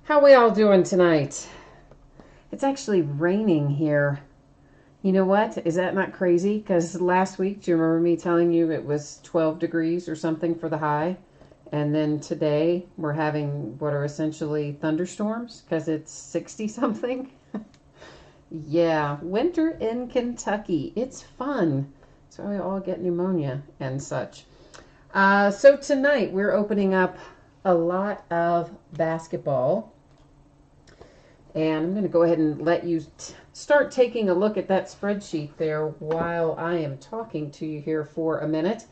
How we all doing tonight? It's actually raining here. You know what? Is that not crazy? Because last week, do you remember me telling you it was 12 degrees or something for the high? And then today, we're having what are essentially thunderstorms because it's 60 something. Yeah, winter in Kentucky. It's fun. So we all get pneumonia and such. So tonight, we're opening up a lot of basketball. And I'm going to go ahead and let you start taking a look at that spreadsheet there while I am talking to you here for a minute.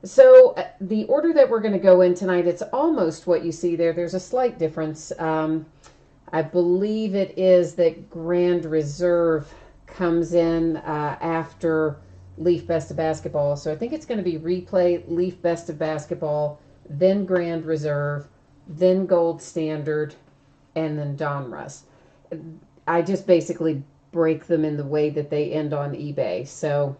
So the order that we're going to go in tonight, it's almost what you see there. There's a slight difference. I believe it is that Grand Reserve comes in after Leaf Best of Basketball. So I think it's going to be Replay, Leaf Best of Basketball, then Grand Reserve, then Gold Standard, and then Donruss. I just basically break them in the way that they end on eBay. So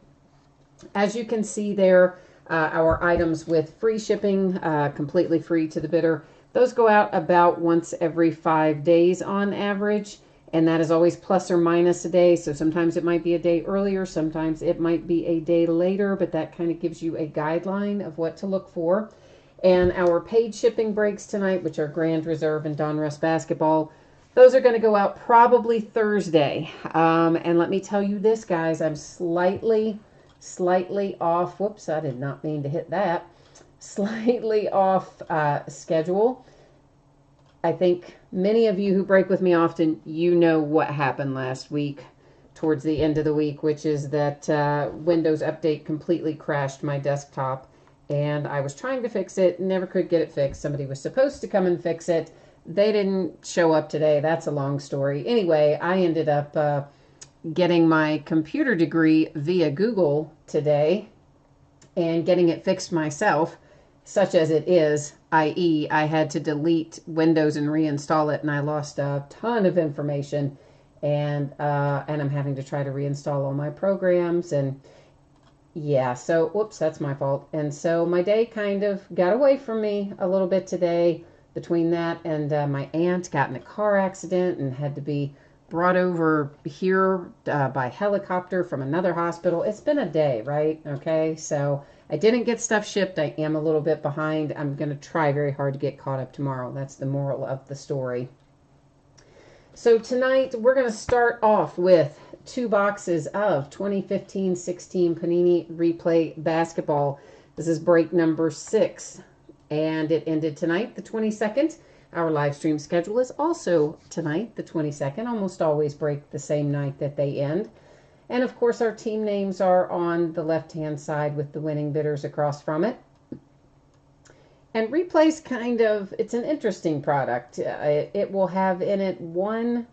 as you can see there, our items with free shipping, completely free to the bidder, those go out about once every 5 days on average. And that is always plus or minus a day. So sometimes it might be a day earlier, sometimes it might be a day later, but that kind of gives you a guideline of what to look for. And our paid shipping breaks tonight, which are Grand Reserve and Donruss Basketball, those are going to go out probably Thursday. And let me tell you this, guys, I'm slightly off. Whoops, I did not mean to hit that. Slightly off schedule. I think many of you who break with me often, you know what happened last week towards the end of the week, which is that Windows Update completely crashed my desktop. And I was trying to fix it, never could get it fixed. Somebody was supposed to come and fix it. They didn't show up today. That's a long story. Anyway, I ended up getting my computer degree via Google today and getting it fixed myself, such as it is, i.e. I had to delete Windows and reinstall it, and I lost a ton of information. And I'm having to try to reinstall all my programs and... yeah, so, whoops, that's my fault. And so my day kind of got away from me a little bit today between that and my aunt got in a car accident and had to be brought over here by helicopter from another hospital. It's been a day, right? Okay, so I didn't get stuff shipped. I am a little bit behind. I'm going to try very hard to get caught up tomorrow. That's the moral of the story. So tonight we're going to start off with 2 boxes of 2015-16 Panini Replay Basketball. This is break number 6, and it ended tonight, the 22nd. Our live stream schedule is also tonight, the 22nd. Almost always break the same night that they end. And of course, our team names are on the left-hand side with the winning bidders across from it. And Replay's kind of, it's an interesting product. It will have in it one...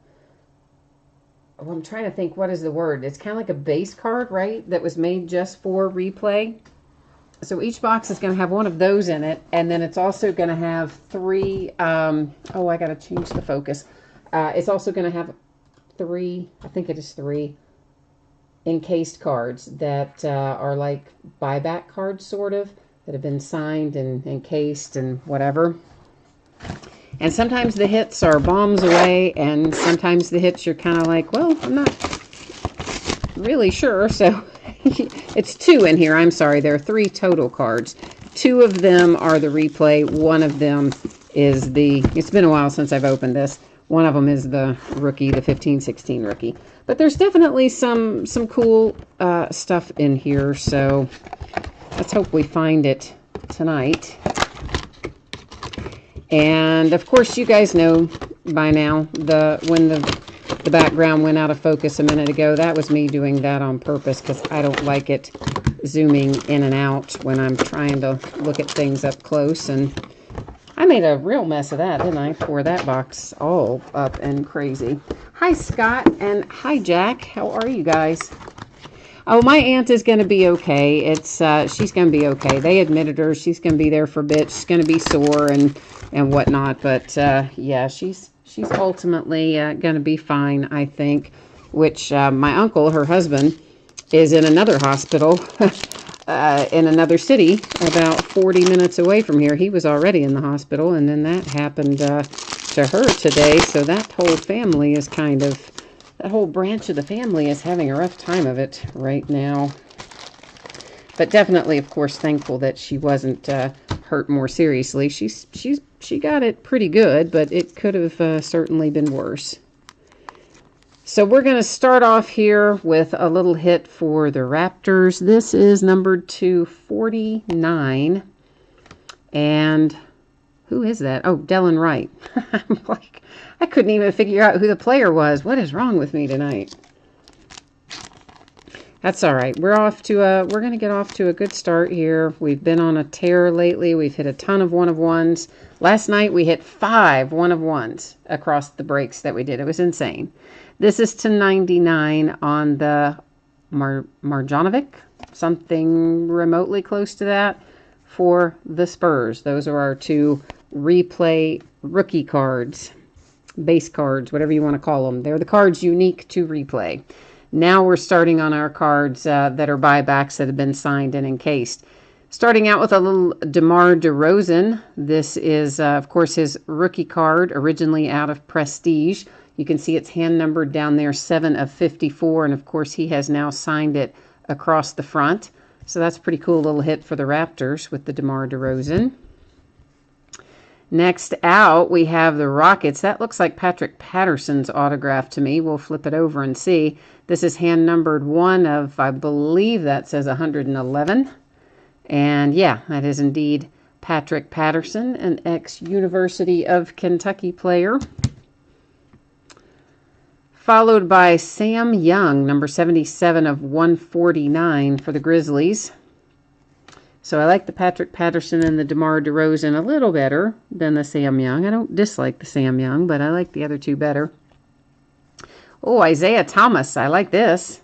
well, I'm trying to think, what is the word? It's kind of like a base card, right? That was made just for Replay. So each box is going to have one of those in it. And then it's also going to have 3, oh, I got to change the focus. It's also going to have 3, I think it is 3, encased cards that are like buyback cards, sort of, that have been signed and encased and whatever. And sometimes the hits are bombs away, and sometimes the hits you're kind of like, well, I'm not really sure. So it's 2 in here. I'm sorry. There are 3 total cards. 2 of them are the Replay. One of them is the, it's been a while since I've opened this. One of them is the rookie, the 15-16 rookie. But there's definitely some cool stuff in here. So let's hope we find it tonight. And of course, you guys know by now when the background went out of focus a minute ago, that was me doing that on purpose because I don't like it zooming in and out when I'm trying to look at things up close. And I made a real mess of that, didn't I? Tore that box all up and crazy. Hi, Scott, and hi, Jack. How are you guys? Oh, my aunt is going to be okay. It's she's going to be okay. They admitted her. She's going to be there for a bit. She's going to be sore and whatnot. But yeah, she's ultimately going to be fine, I think. Which my uncle, her husband, is in another hospital in another city about 40 minutes away from here. He was already in the hospital, and then that happened to her today, so that whole family is that whole branch of the family is having a rough time of it right now. But definitely, of course, thankful that she wasn't hurt more seriously. She got it pretty good, but it could have certainly been worse. So we're going to start off here with a little hit for the Raptors. This is numbered to 49. And who is that? Oh, Delon Wright. I'm like, I couldn't even figure out who the player was. What is wrong with me tonight? That's all right. We're going to get off to a good start here. We've been on a tear lately. We've hit a ton of one-of-ones. Last night we hit 5 one-of-ones across the breaks that we did. It was insane. This is to 99 on the Marjanovic, something remotely close to that, for the Spurs. Those are our 2 replay rookie cards, base cards, whatever you want to call them. They're the cards unique to replay. Now we're starting on our cards that are buybacks that have been signed and encased. Starting out with a little DeMar DeRozan. This is, of course, his rookie card, originally out of Prestige. You can see it's hand numbered down there, 7 of 54. And, of course, he has now signed it across the front. So that's a pretty cool little hit for the Raptors with the DeMar DeRozan. Next out, we have the Rockets. That looks like Patrick Patterson's autograph to me. We'll flip it over and see. This is hand numbered 1 of, I believe that says 111. And yeah, that is indeed Patrick Patterson, an ex-University of Kentucky player. Followed by Sam Young, number 77 of 149 for the Grizzlies. So I like the Patrick Patterson and the DeMar DeRozan a little better than the Sam Young. I don't dislike the Sam Young, but I like the other 2 better. Oh, Isaiah Thomas. I like this.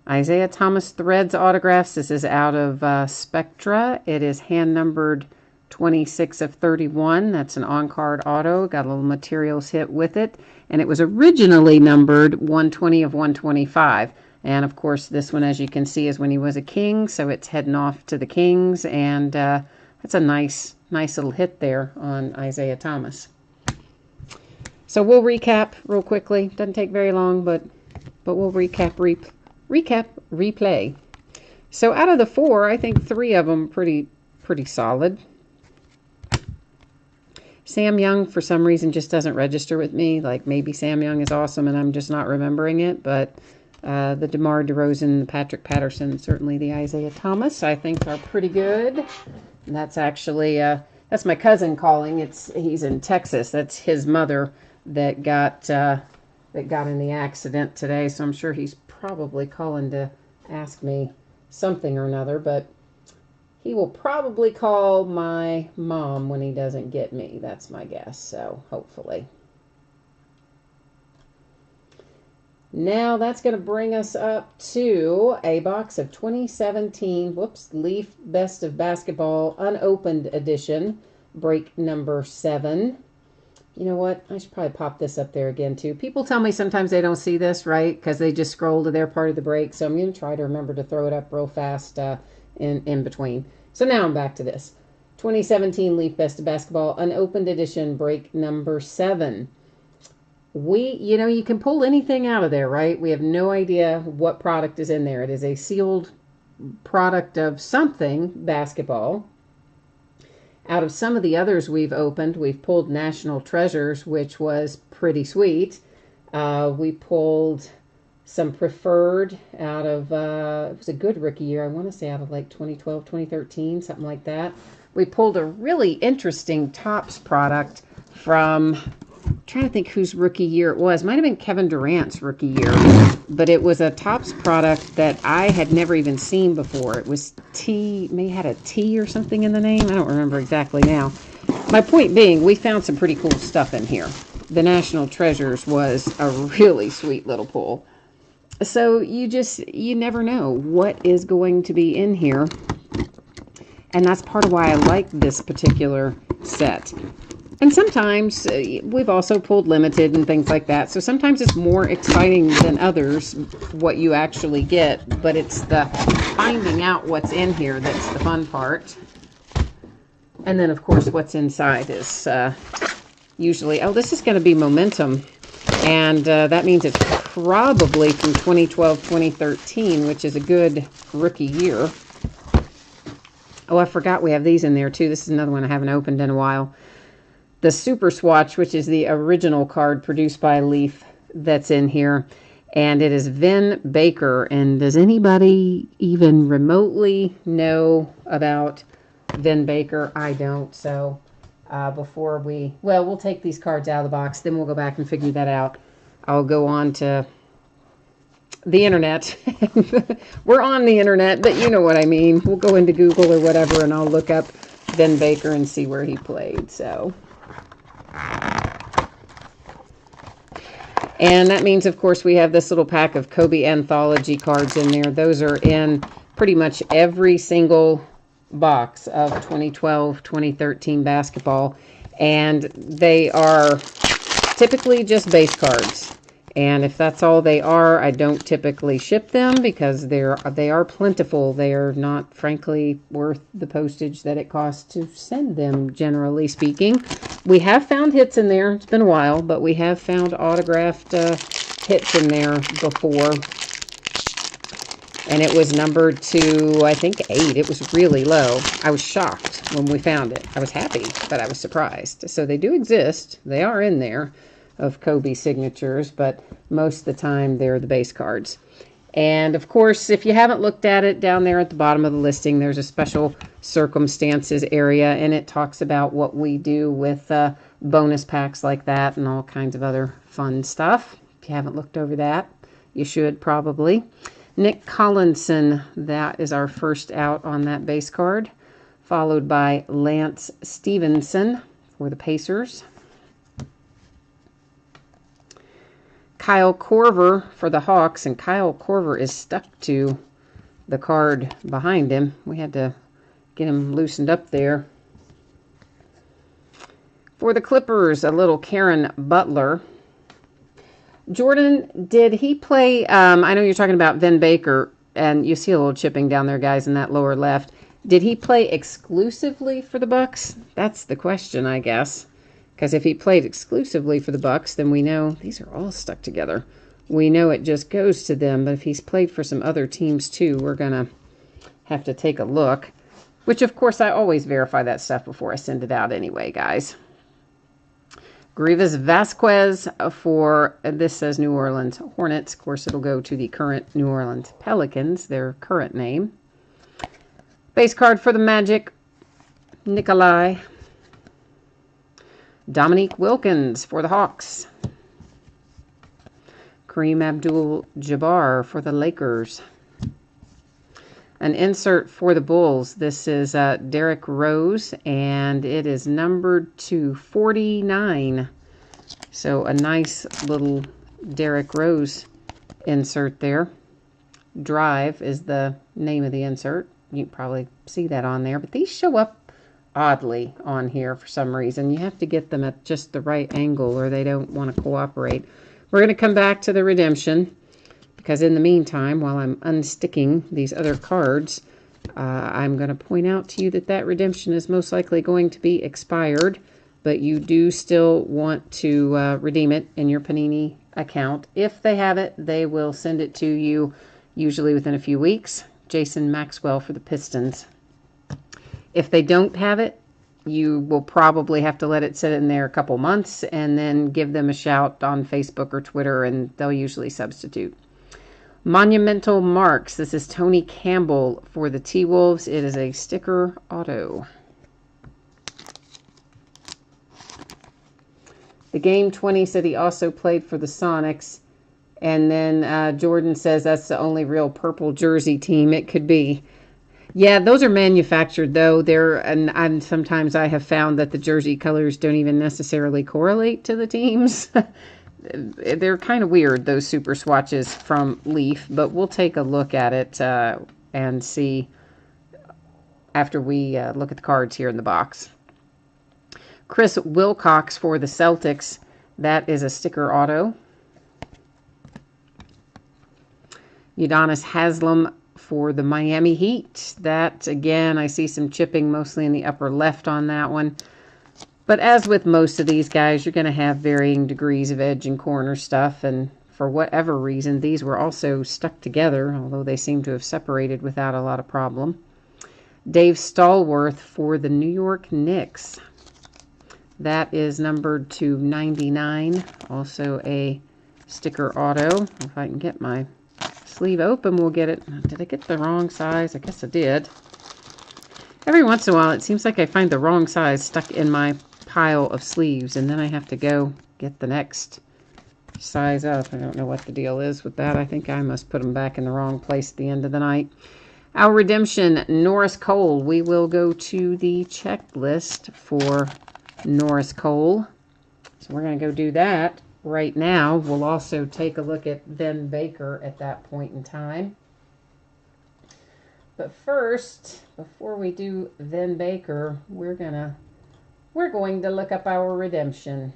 Isaiah Thomas Threads autographs. This is out of Spectra. It is hand numbered 26 of 31. That's an on-card auto. Got a little materials hit with it. And it was originally numbered 120 of 125. And, of course, this one, as you can see, is when he was a King. So it's heading off to the Kings. And that's a nice little hit there on Isaiah Thomas. So we'll recap real quickly. Doesn't take very long, but we'll recap, replay. So out of the 4, I think 3 of them pretty solid. Sam Young, for some reason, just doesn't register with me. Like, maybe Sam Young is awesome and I'm just not remembering it. But the DeMar DeRozan, the Patrick Patterson, certainly the Isaiah Thomas, I think are pretty good. And that's actually, that's my cousin calling. He's in Texas. That's his mother that got in the accident today. So I'm sure he's probably calling to ask me something or another. But he will probably call my mom when he doesn't get me. That's my guess. So hopefully. Now that's going to bring us up to a box of 2017, Leaf Best of Basketball Unopened Edition, break number 7. You know what? I should probably pop this up there again, too. People tell me sometimes they don't see this, right? Because they just scroll to their part of the break. So I'm going to try to remember to throw it up real fast in between. So now I'm back to this. 2017 Leaf Best of Basketball Unopened Edition, break number 7. You can pull anything out of there, right? We have no idea what product is in there. It is a sealed product of something, basketball. Out of some of the others we've opened, we've pulled National Treasures, which was pretty sweet. We pulled some Preferred out of, it was a good rookie year. I want to say out of like 2012, 2013, something like that. We pulled a really interesting Topps product from, I'm trying to think whose rookie year it was. Might have been Kevin Durant's rookie year. But it was a Topps product that I had never even seen before. It was may had a T or something in the name. I don't remember exactly now. My point being, we found some pretty cool stuff in here. The National Treasures was a really sweet little pull. So you never know what is going to be in here. And that's part of why I like this particular set. And sometimes we've also pulled limited and things like that. So sometimes it's more exciting than others what you actually get. But it's the finding out what's in here that's the fun part. And then, of course, what's inside is usually. Oh, this is going to be Momentum. And that means it's probably from 2012-2013, which is a good rookie year. Oh, I forgot we have these in there, too. This is another one I haven't opened in a while. The Super Swatch, which is the original card produced by Leaf, that's in here. And it is Vin Baker. And does anybody even remotely know about Vin Baker? I don't. So before we'll take these cards out of the box. Then we'll go back and figure that out. I'll go on to the internet. We're on the internet, but you know what I mean. We'll go into Google or whatever, and I'll look up Vin Baker and see where he played. So, and that means, of course, we have this little pack of Kobe anthology cards in there. Those are in pretty much every single box of 2012-2013 basketball, and they are typically just base cards. And if that's all they are, I don't typically ship them because they are plentiful. They are not, frankly, worth the postage that it costs to send them, generally speaking. We have found hits in there. It's been a while, but we have found autographed hits in there before. And it was numbered to, I think, 8. It was really low. I was shocked when we found it. I was happy, but I was surprised. So they do exist. They are in there, of Kobe signatures, but most of the time they're the base cards. And of course, if you haven't looked at it, down there at the bottom of the listing, there's a special circumstances area, and it talks about what we do with bonus packs like that and all kinds of other fun stuff. If you haven't looked over that, you should probably. Nick Collinson, that is our first out on that base card, followed by Lance Stevenson for the Pacers. Kyle Korver for the Hawks, and Kyle Korver is stuck to the card behind him. We had to get him loosened up there. For the Clippers, a little Karen Butler. Jordan, did he play, I know you're talking about Vin Baker, and you see a little chipping down there, guys, in that lower left. Did he play exclusively for the Bucks? That's the question, I guess. Because if he played exclusively for the Bucks, then we know these are all stuck together. We know it just goes to them. But if he's played for some other teams too, we're going to have to take a look. Which, of course, I always verify that stuff before I send it out anyway, guys. Grievous Vasquez for, this says New Orleans Hornets. Of course, it'll go to the current New Orleans Pelicans, their current name. Base card for the Magic, Nikolai. Dominique Wilkins for the Hawks. Kareem Abdul-Jabbar for the Lakers. An insert for the Bulls. This is Derrick Rose, and it is numbered to 49. So a nice little Derrick Rose insert there. Drive is the name of the insert. You can probably see that on there, but these show up oddly on here for some reason. You have to get them at just the right angle or they don't want to cooperate. We're going to come back to the redemption because in the meantime, while I'm unsticking these other cards, I'm going to point out to you that that redemption is most likely going to be expired, but you do still want to redeem it in your Panini account. If they have it, they will send it to you usually within a few weeks. Jason Maxwell for the Pistons. If they don't have it, you will probably have to let it sit in there a couple months and then give them a shout on Facebook or Twitter, and they'll usually substitute. Monumental Marks. This is Tony Campbell for the T-Wolves. It is a sticker auto. The Game 20 said he also played for the Sonics. And then Jordan says that's the only real purple jersey team it could be. Yeah, those are manufactured, though. And sometimes I have found that the jersey colors don't even necessarily correlate to the teams. They're kind of weird, those super swatches from Leaf, but we'll take a look at it and see after we look at the cards here in the box. Chris Wilcox for the Celtics. That is a sticker auto. Udonis Haslem for the Miami Heat. That, again, I see some chipping mostly in the upper left on that one. But as with most of these guys, you're going to have varying degrees of edge and corner stuff, and for whatever reason, these were also stuck together, although they seem to have separated without a lot of problem. Dave Stallworth for the New York Knicks. That is numbered to 99. Also a sticker auto. If I can get my sleeve open, we'll get it. Did I get the wrong size? I guess I did. Every once in a while, it seems like I find the wrong size stuck in my pile of sleeves, and then I have to go get the next size up. I don't know what the deal is with that. I think I must put them back in the wrong place at the end of the night. Our redemption, Norris Cole. We will go to the checklist for Norris Cole. So we're going to go do that right now. We'll also take a look at Ben Baker at that point in time. But first, before we do Ben Baker, we're going to look up our redemption.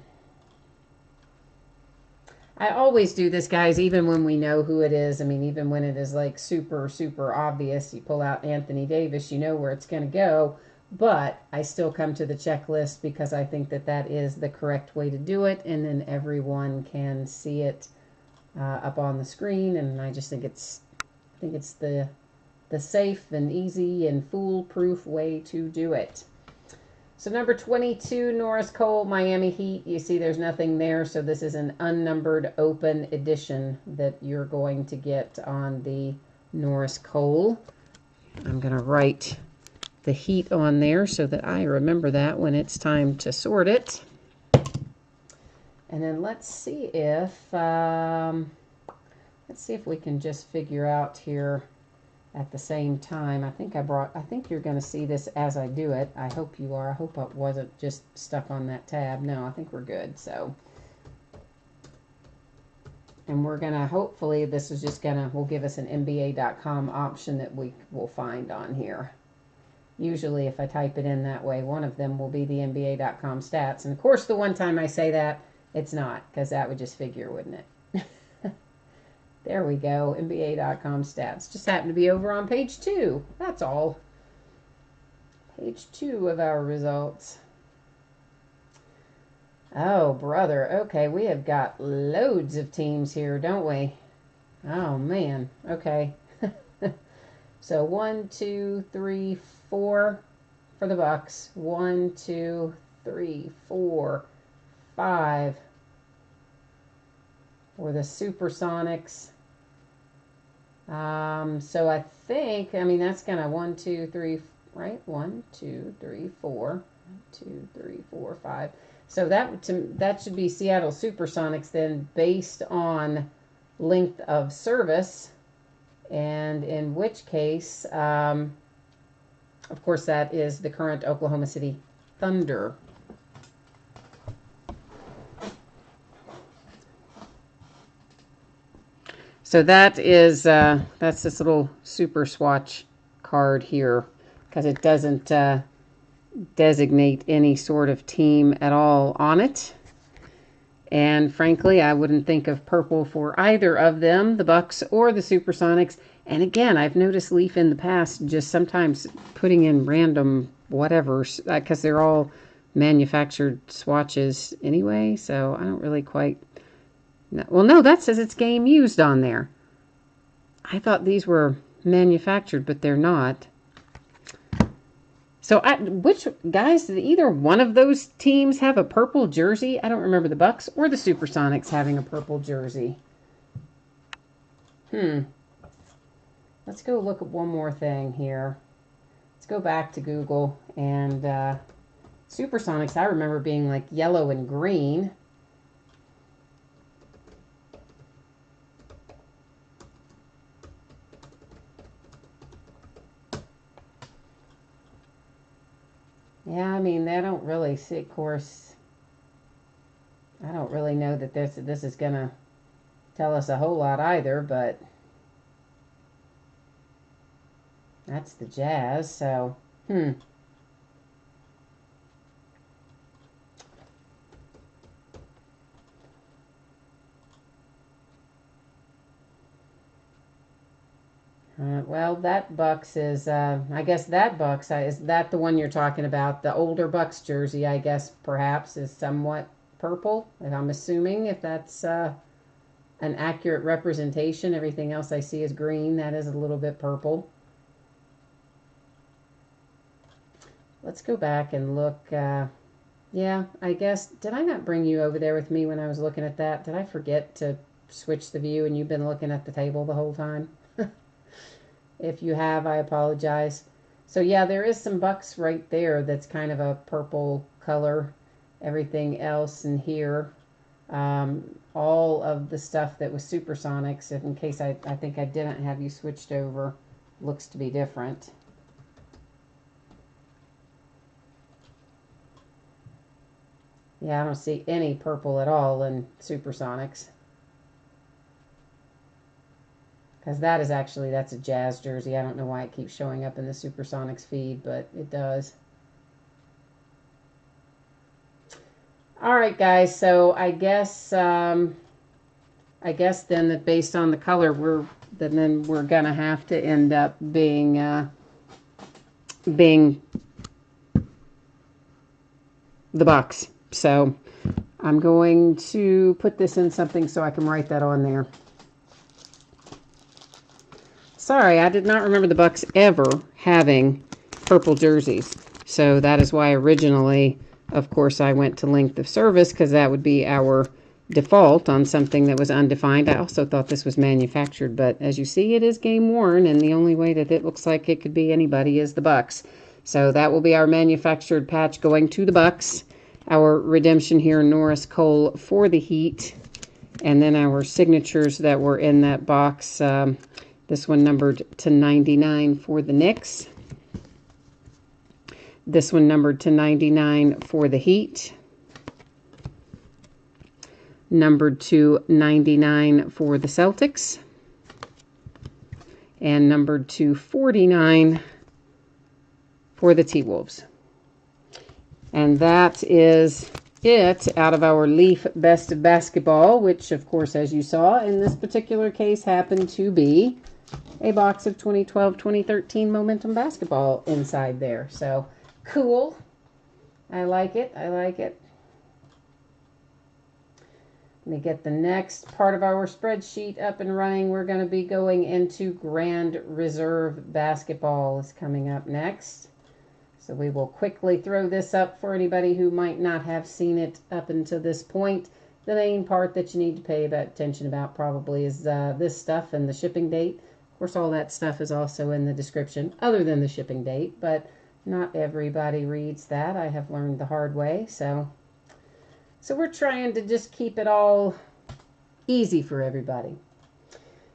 I always do this, guys, even when we know who it is. I mean, even when it is like super, super obvious. You pull out Anthony Davis, you know where it's going to go. But I still come to the checklist because I think that that is the correct way to do it. And then everyone can see it up on the screen. And I just think it's the safe and easy and foolproof way to do it. So number 22, Norris Cole, Miami Heat. You see there's nothing there, so this is an unnumbered open edition that you're going to get on the Norris Cole. I'm going to write the Heat on there so that I remember that when it's time to sort it. And then let's see if we can just figure out here at the same time. I think you're going to see this as I do it. I hope you are. I hope I wasn't just stuck on that tab. No, I think we're good. So, and we're going to, hopefully this is just will give us an NBA.com option that we will find on here. Usually if I type it in that way, one of them will be the NBA.com stats. And of course, the one time I say that, it's not, because that would just figure, wouldn't it? There we go, NBA.com stats. Just happened to be over on page 2. That's all. Page 2 of our results. Oh, brother. Okay, we have got loads of teams here, don't we? Oh, man. Okay. So 1, 2, 3, 4 for the Bucks. 1, 2, 3, 4, 5 for the Supersonics. So I think, I mean, that's kind of 1, 2, 3, right? 1, 2, 3, 4. 1, 2, 3, 4, 5. So that should be Seattle Supersonics then, based on length of service, and in which case, of course, that is the current Oklahoma City Thunder. So that is, that's this little super swatch card here, because it doesn't designate any sort of team at all on it. And frankly, I wouldn't think of purple for either of them, the Bucks or the Supersonics. And again, I've noticed Leaf in the past just sometimes putting in random whatever, because they're all manufactured swatches anyway, so I don't really quite... Well, no, that says it's game used on there. I thought these were manufactured, but they're not. So, guys, did either one of those teams have a purple jersey? I don't remember the Bucks or the Supersonics having a purple jersey. Let's go look at one more thing here. Let's go back to Google. And Supersonics, I remember being like yellow and green. Yeah, I mean, they don't really see, of course, I don't really know that this is going to tell us a whole lot either, but that's the Jazz, so, Well, that Bucks is, I guess that Bucks, is that the one you're talking about? The older Bucks jersey, I guess, perhaps, is somewhat purple. And I'm assuming if that's an accurate representation. Everything else I see is green. That is a little bit purple. Let's go back and look. Yeah, I guess, did I not bring you over there with me when I was looking at that? Did I forget to switch the view and you've been looking at the table the whole time? If you have, I apologize. So yeah, there is some Bucks right there that's kind of a purple color. Everything else in here, all of the stuff that was Supersonics, if in case I think I didn't have you switched over, looks to be different. Yeah, I don't see any purple at all in Supersonics. Because that is actually, that's a Jazz jersey. I don't know why it keeps showing up in the Supersonics feed, but it does. All right, guys. So I guess then that based on the color, we're gonna have to end up being the Bucks. So I'm going to put this in something so I can write that on there. Sorry, I did not remember the Bucks ever having purple jerseys. So that is why originally, of course, I went to length of service, because that would be our default on something that was undefined. I also thought this was manufactured, but as you see, it is game worn, and the only way that it looks like it could be anybody is the Bucks. So that will be our manufactured patch going to the Bucks. Our redemption here, Norris Cole for the Heat, and then our signatures that were in that box. This one numbered to 99 for the Knicks. This one numbered to 99 for the Heat. Numbered to 99 for the Celtics. And numbered to 49 for the T-Wolves. And that is it out of our Leaf Best of Basketball, which, of course, as you saw, in this particular case happened to be a box of 2012-2013 Momentum Basketball inside there. So, cool. I like it. I like it. Let me get the next part of our spreadsheet up and running. We're going to be going into Grand Reserve Basketball is coming up next. So we will quickly throw this up for anybody who might not have seen it up until this point. The main part that you need to pay attention about probably is this stuff and the shipping date. Of course, all that stuff is also in the description, other than the shipping date, but not everybody reads that. I have learned the hard way. So we're trying to just keep it all easy for everybody.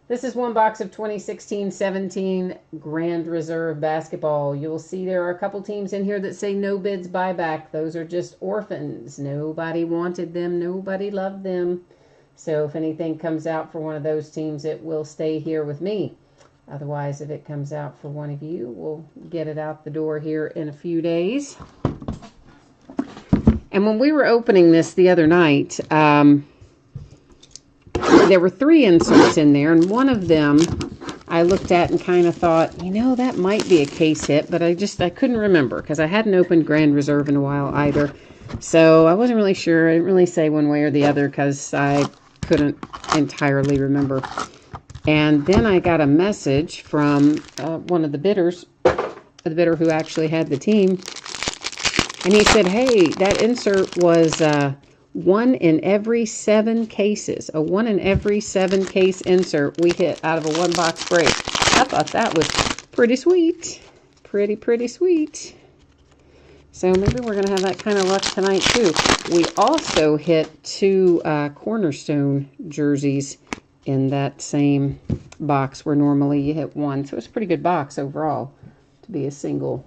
This is one box of 2016-17 Grand Reserve Basketball. You'll see there are a couple teams in here that say no bids buyback. Those are just orphans. Nobody wanted them. Nobody loved them. So if anything comes out for one of those teams, it will stay here with me. Otherwise, if it comes out for one of you, we'll get it out the door here in a few days. And when we were opening this the other night, there were 3 inserts in there, and one of them I looked at and kind of thought, you know, that might be a case hit, but I couldn't remember because I hadn't opened Grand Reserve in a while either. So I wasn't really sure. I didn't really say one way or the other because I couldn't entirely remember. And then I got a message from one of the bidders, the bidder who actually had the team, and he said, hey, that insert was 1 in every 7 cases. A 1 in every 7 case insert we hit out of a 1-box break. I thought that was pretty sweet. Pretty sweet. So maybe we're going to have that kind of luck tonight too. We also hit 2 Cornerstone jerseys in that same box where normally you hit 1. So it's a pretty good box overall to be a single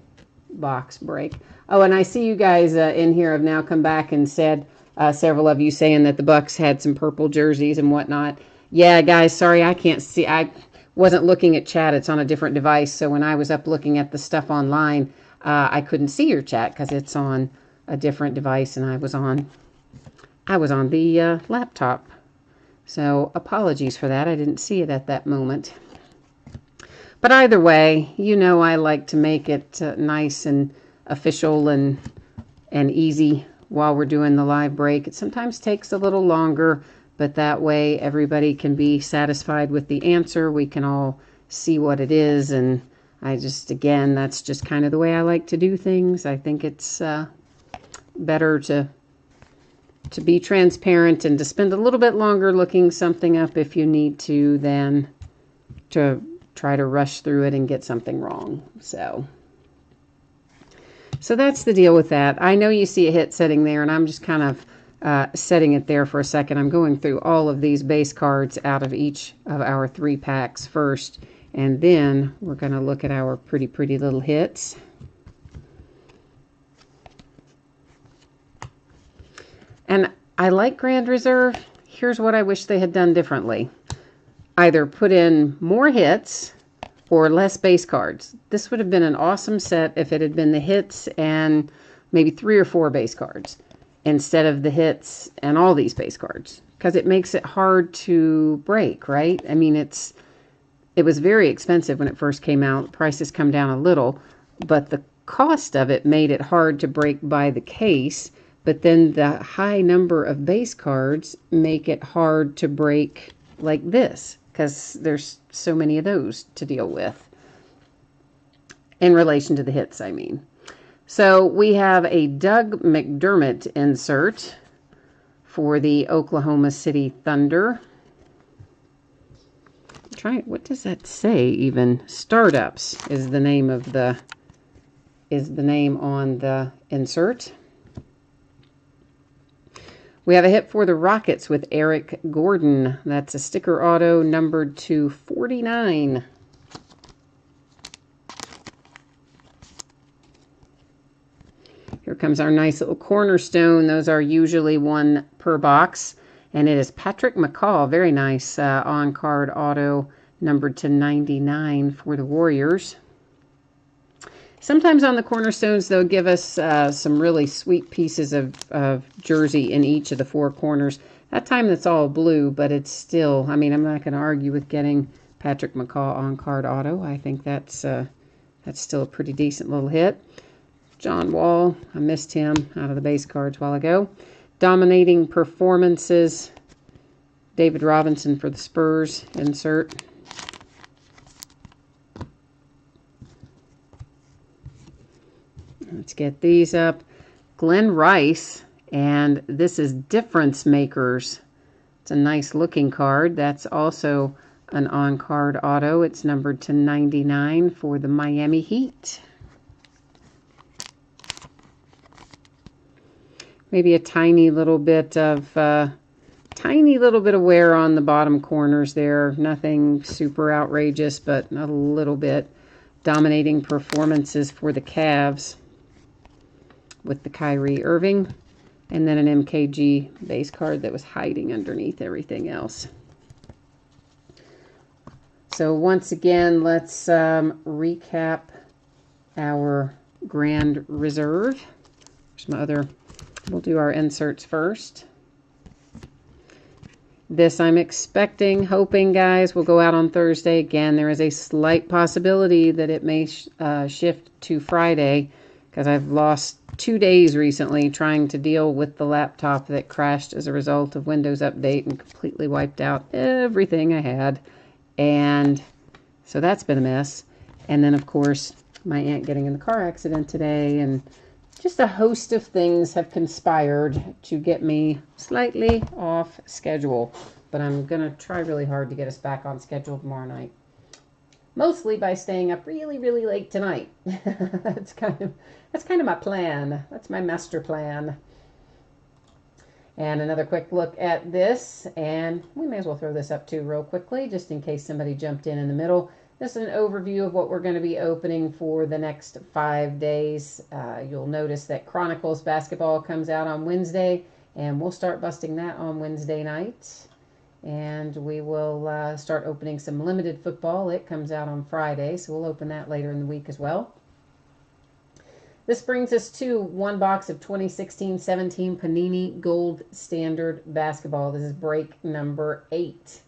box break. Oh, and I see you guys in here have now come back and said, several of you saying that the Bucks had some purple jerseys and whatnot. Yeah, guys, sorry, I can't see. I wasn't looking at chat. It's on a different device. So when I was up looking at the stuff online, I couldn't see your chat because it's on a different device, and I was on the laptop. So apologies for that. I didn't see it at that moment. But either way, you know I like to make it nice and official and easy while we're doing the live break. It sometimes takes a little longer, but that way everybody can be satisfied with the answer. We can all see what it is, and again, that's just kind of the way I like to do things. I think it's better to be transparent and to spend a little bit longer looking something up if you need to than to try to rush through it and get something wrong. So that's the deal with that. I know you see a hit sitting there, and I'm just kind of setting it there for a second. I'm going through all of these base cards out of each of our 3 packs first, and then we're going to look at our pretty little hits. And I like Grand Reserve. Here's what I wish they had done differently. Either put in more hits or less base cards. This would have been an awesome set if it had been the hits and maybe 3 or 4 base cards instead of the hits and all these base cards, because it makes it hard to break, right? I mean, it was very expensive when it first came out. Prices come down a little, but the cost of it made it hard to break by the case. But then the high number of base cards make it hard to break like this, because there's so many of those to deal with in relation to the hits, I mean. So we have a Doug McDermott insert for the Oklahoma City Thunder. What does that say even? Startups is the name of on the insert. We have a hit for the Rockets with Eric Gordon. That's a sticker auto numbered to 49. Here comes our nice little cornerstone. Those are usually 1 per box. And it is Patrick McCaw. Very nice on-card auto numbered to 99 for the Warriors. Sometimes on the cornerstones, they'll give us some really sweet pieces of jersey in each of the 4 corners. That time that's all blue, but it's still, I mean, I'm not going to argue with getting Patrick McCaw on-card auto. I think that's still a pretty decent little hit. John Wall, I missed him out of the base cards a while ago. Dominating performances, David Robinson for the Spurs insert. Let's get these up. Glenn Rice, and this is Difference Makers. It's a nice looking card. That's also an on-card auto. It's numbered to 99 for the Miami Heat. Maybe a tiny little bit of wear on the bottom corners there. Nothing super outrageous, but a little bit. Dominating performances for the Cavs with the Kyrie Irving, and then an MKG base card that was hiding underneath everything else. So once again, let's recap our Grand Reserve. We'll do our inserts first. This I'm expecting, hoping, guys, will go out on Thursday. Again, there is a slight possibility that it may shift to Friday, because I've lost 2 days recently trying to deal with the laptop that crashed as a result of Windows Update and completely wiped out everything I had. And so that's been a mess. And then, of course, my aunt getting in the car accident today, and just a host of things have conspired to get me slightly off schedule. But I'm going to try really hard to get us back on schedule tomorrow night. Mostly by staying up really late tonight. That's kind of my plan. That's my master plan. And another quick look at this, and we may as well throw this up too real quickly, just in case somebody jumped in the middle. This is an overview of what we're going to be opening for the next 5 days. You'll notice that Chronicles Basketball comes out on Wednesday, and we'll start busting that on Wednesday night. And we will start opening some limited football. It comes out on Friday, so we'll open that later in the week as well. This brings us to 1 box of 2016-17 Panini Gold Standard Basketball. This is break number 8.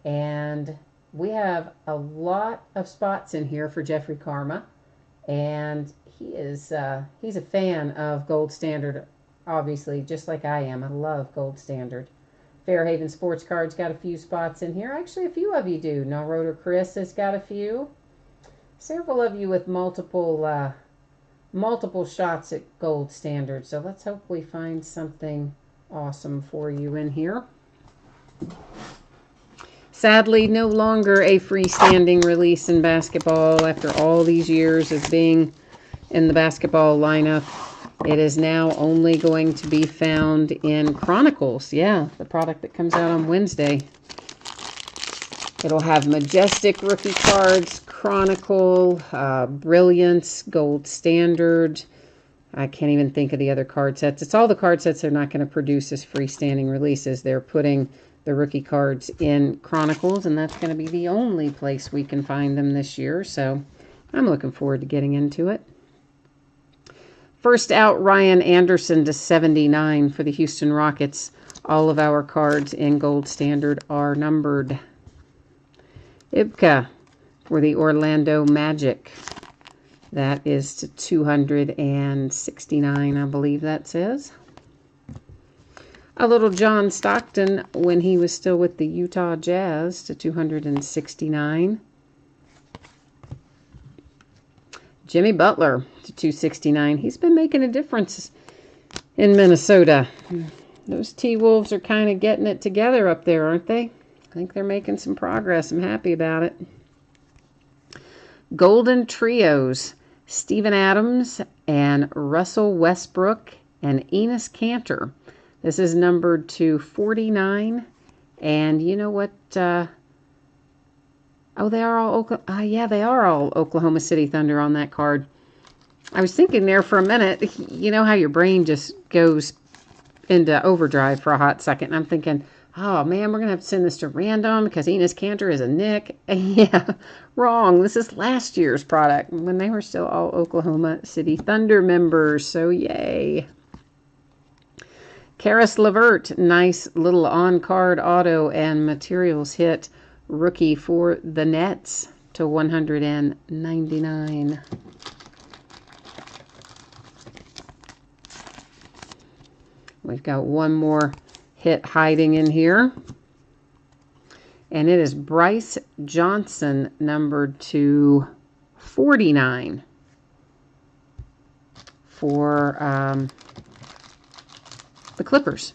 And we have a lot of spots in here for Jeffrey Karma, and he's a fan of Gold Standard, obviously, just like I am. I love Gold Standard. Fairhaven Sports Cards got a few spots in here. Actually, a few of you do. No Rotor Chris has got a few. Several of you with multiple shots at Gold Standard. So let's hope we find something awesome for you in here. Sadly, no longer a freestanding release in basketball after all these years of being in the basketball lineup. It is now only going to be found in Chronicles. Yeah, the product that comes out on Wednesday. It'll have Majestic rookie cards, Chronicle, Brilliance, Gold Standard. I can't even think of the other card sets. It's all the card sets they're not going to produce as freestanding releases. They're putting the rookie cards in Chronicles, and that's going to be the only place we can find them this year. So I'm looking forward to getting into it. First out, Ryan Anderson to 79 for the Houston Rockets. All of our cards in Gold Standard are numbered. Ibka for the Orlando Magic. That is to 269, I believe that says. A little John Stockton when he was still with the Utah Jazz to 269. Jimmy Butler to 269. He's been making a difference in Minnesota. Those T-Wolves are kind of getting it together up there, aren't they? I think they're making some progress. I'm happy about it. Golden Trios. Steven Adams and Russell Westbrook and Enes Kanter. This is numbered to 49. And you know what? Oh, they are all yeah, they are all Oklahoma City Thunder on that card. I was thinking there for a minute, you know how your brain just goes into overdrive for a hot second. And I'm thinking, oh man, we're going to have to send this to random because Enes Kanter is a Knick. Yeah, wrong. This is last year's product when they were still all Oklahoma City Thunder members. So yay. Karis LeVert, nice little on-card auto and materials hit. Rookie for the Nets to 199. We've got one more hit hiding in here. And it is Bryce Johnson, numbered to 49 for the Clippers.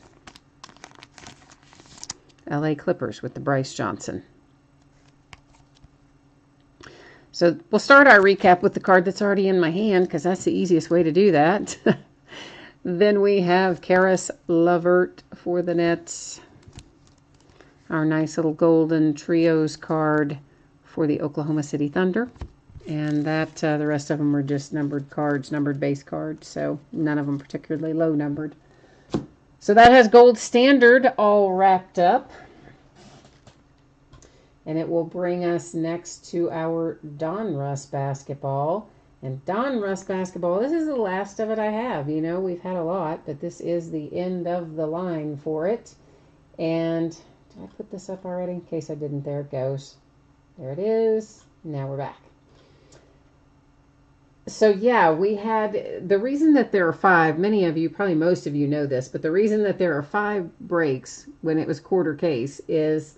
LA Clippers with the Bryce Johnson. So we'll start our recap with the card that's already in my hand because that's the easiest way to do that. Then we have Karis LeVert for the Nets. Our nice little Golden Trios card for the Oklahoma City Thunder. And that the rest of them are just numbered cards, numbered base cards. So none of them particularly low numbered. So that has Gold Standard all wrapped up. And it will bring us next to our Donruss Basketball. And Donruss Basketball, this is the last of it I have. You know, we've had a lot, but this is the end of the line for it. And did I put this up already? In case I didn't, there it goes. There it is. Now we're back. So yeah, we had, the reason that there are 5, many of you, probably most of you know this, but the reason that there are 5 breaks when it was quarter case is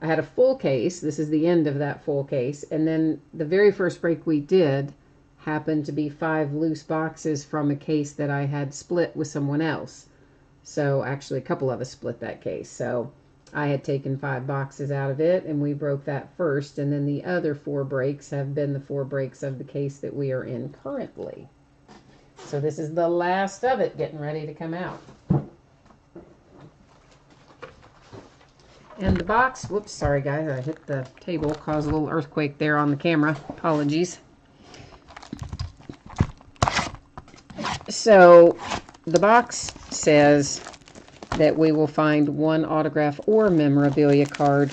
I had a full case. This is the end of that full case. And then the very first break we did happened to be 5 loose boxes from a case that I had split with someone else. So actually a couple of us split that case. So I had taken 5 boxes out of it and we broke that first. And then the other 4 breaks have been the 4 breaks of the case that we are in currently. So this is the last of it getting ready to come out. And the box, whoops, sorry guys, I hit the table, caused a little earthquake there on the camera. Apologies. So the box says that we will find 1 autograph or memorabilia card,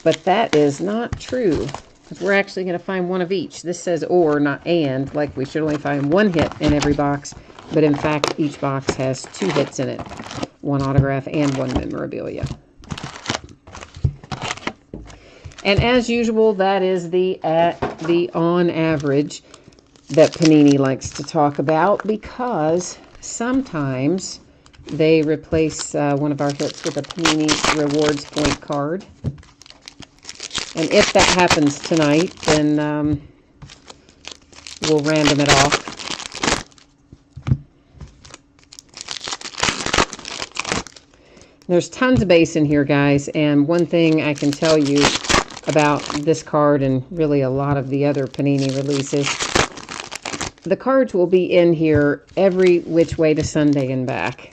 but that is not true because we're actually going to find 1 of each. This says or, not and, like we should only find 1 hit in every box, but in fact each box has 2 hits in it, 1 autograph and 1 memorabilia. And as usual, that is the on average that Panini likes to talk about, because sometimes they replace one of our hits with a Panini Rewards point card. And if that happens tonight, then we'll random it off. There's tons of base in here, guys, and one thing I can tell you about this card and really a lot of the other Panini releases, the cards will be in here every which way to Sunday and back.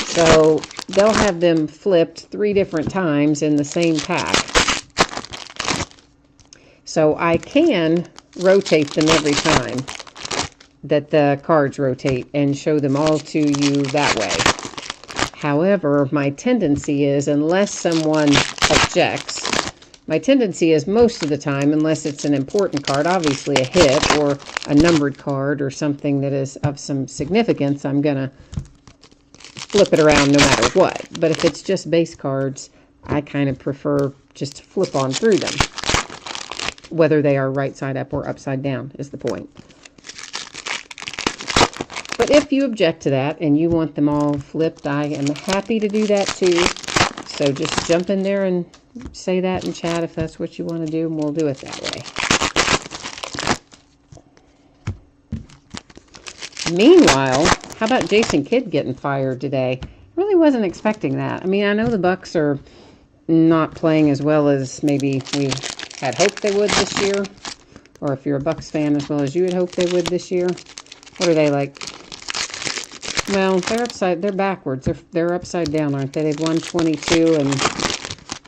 So they'll have them flipped 3 different times in the same pack. So I can rotate them every time that the cards rotate and show them all to you that way. However, my tendency is, unless someone objects, my tendency is most of the time, unless it's an important card, obviously a hit or a numbered card or something that is of some significance, I'm going to flip it around no matter what. But if it's just base cards, I kind of prefer just to flip on through them. Whether they are right side up or upside down is the point. But if you object to that and you want them all flipped, I am happy to do that too. So just jump in there and say that in chat if that's what you want to do, and we'll do it that way. Meanwhile, how about Jason Kidd getting fired today? Really wasn't expecting that. I mean, I know the Bucks are not playing as well as maybe we had hoped they would this year. Or if you're a Bucks fan, as well as you had hoped they would this year. What are they like? Well, they're backwards. They're upside down, aren't they? They've won 22 and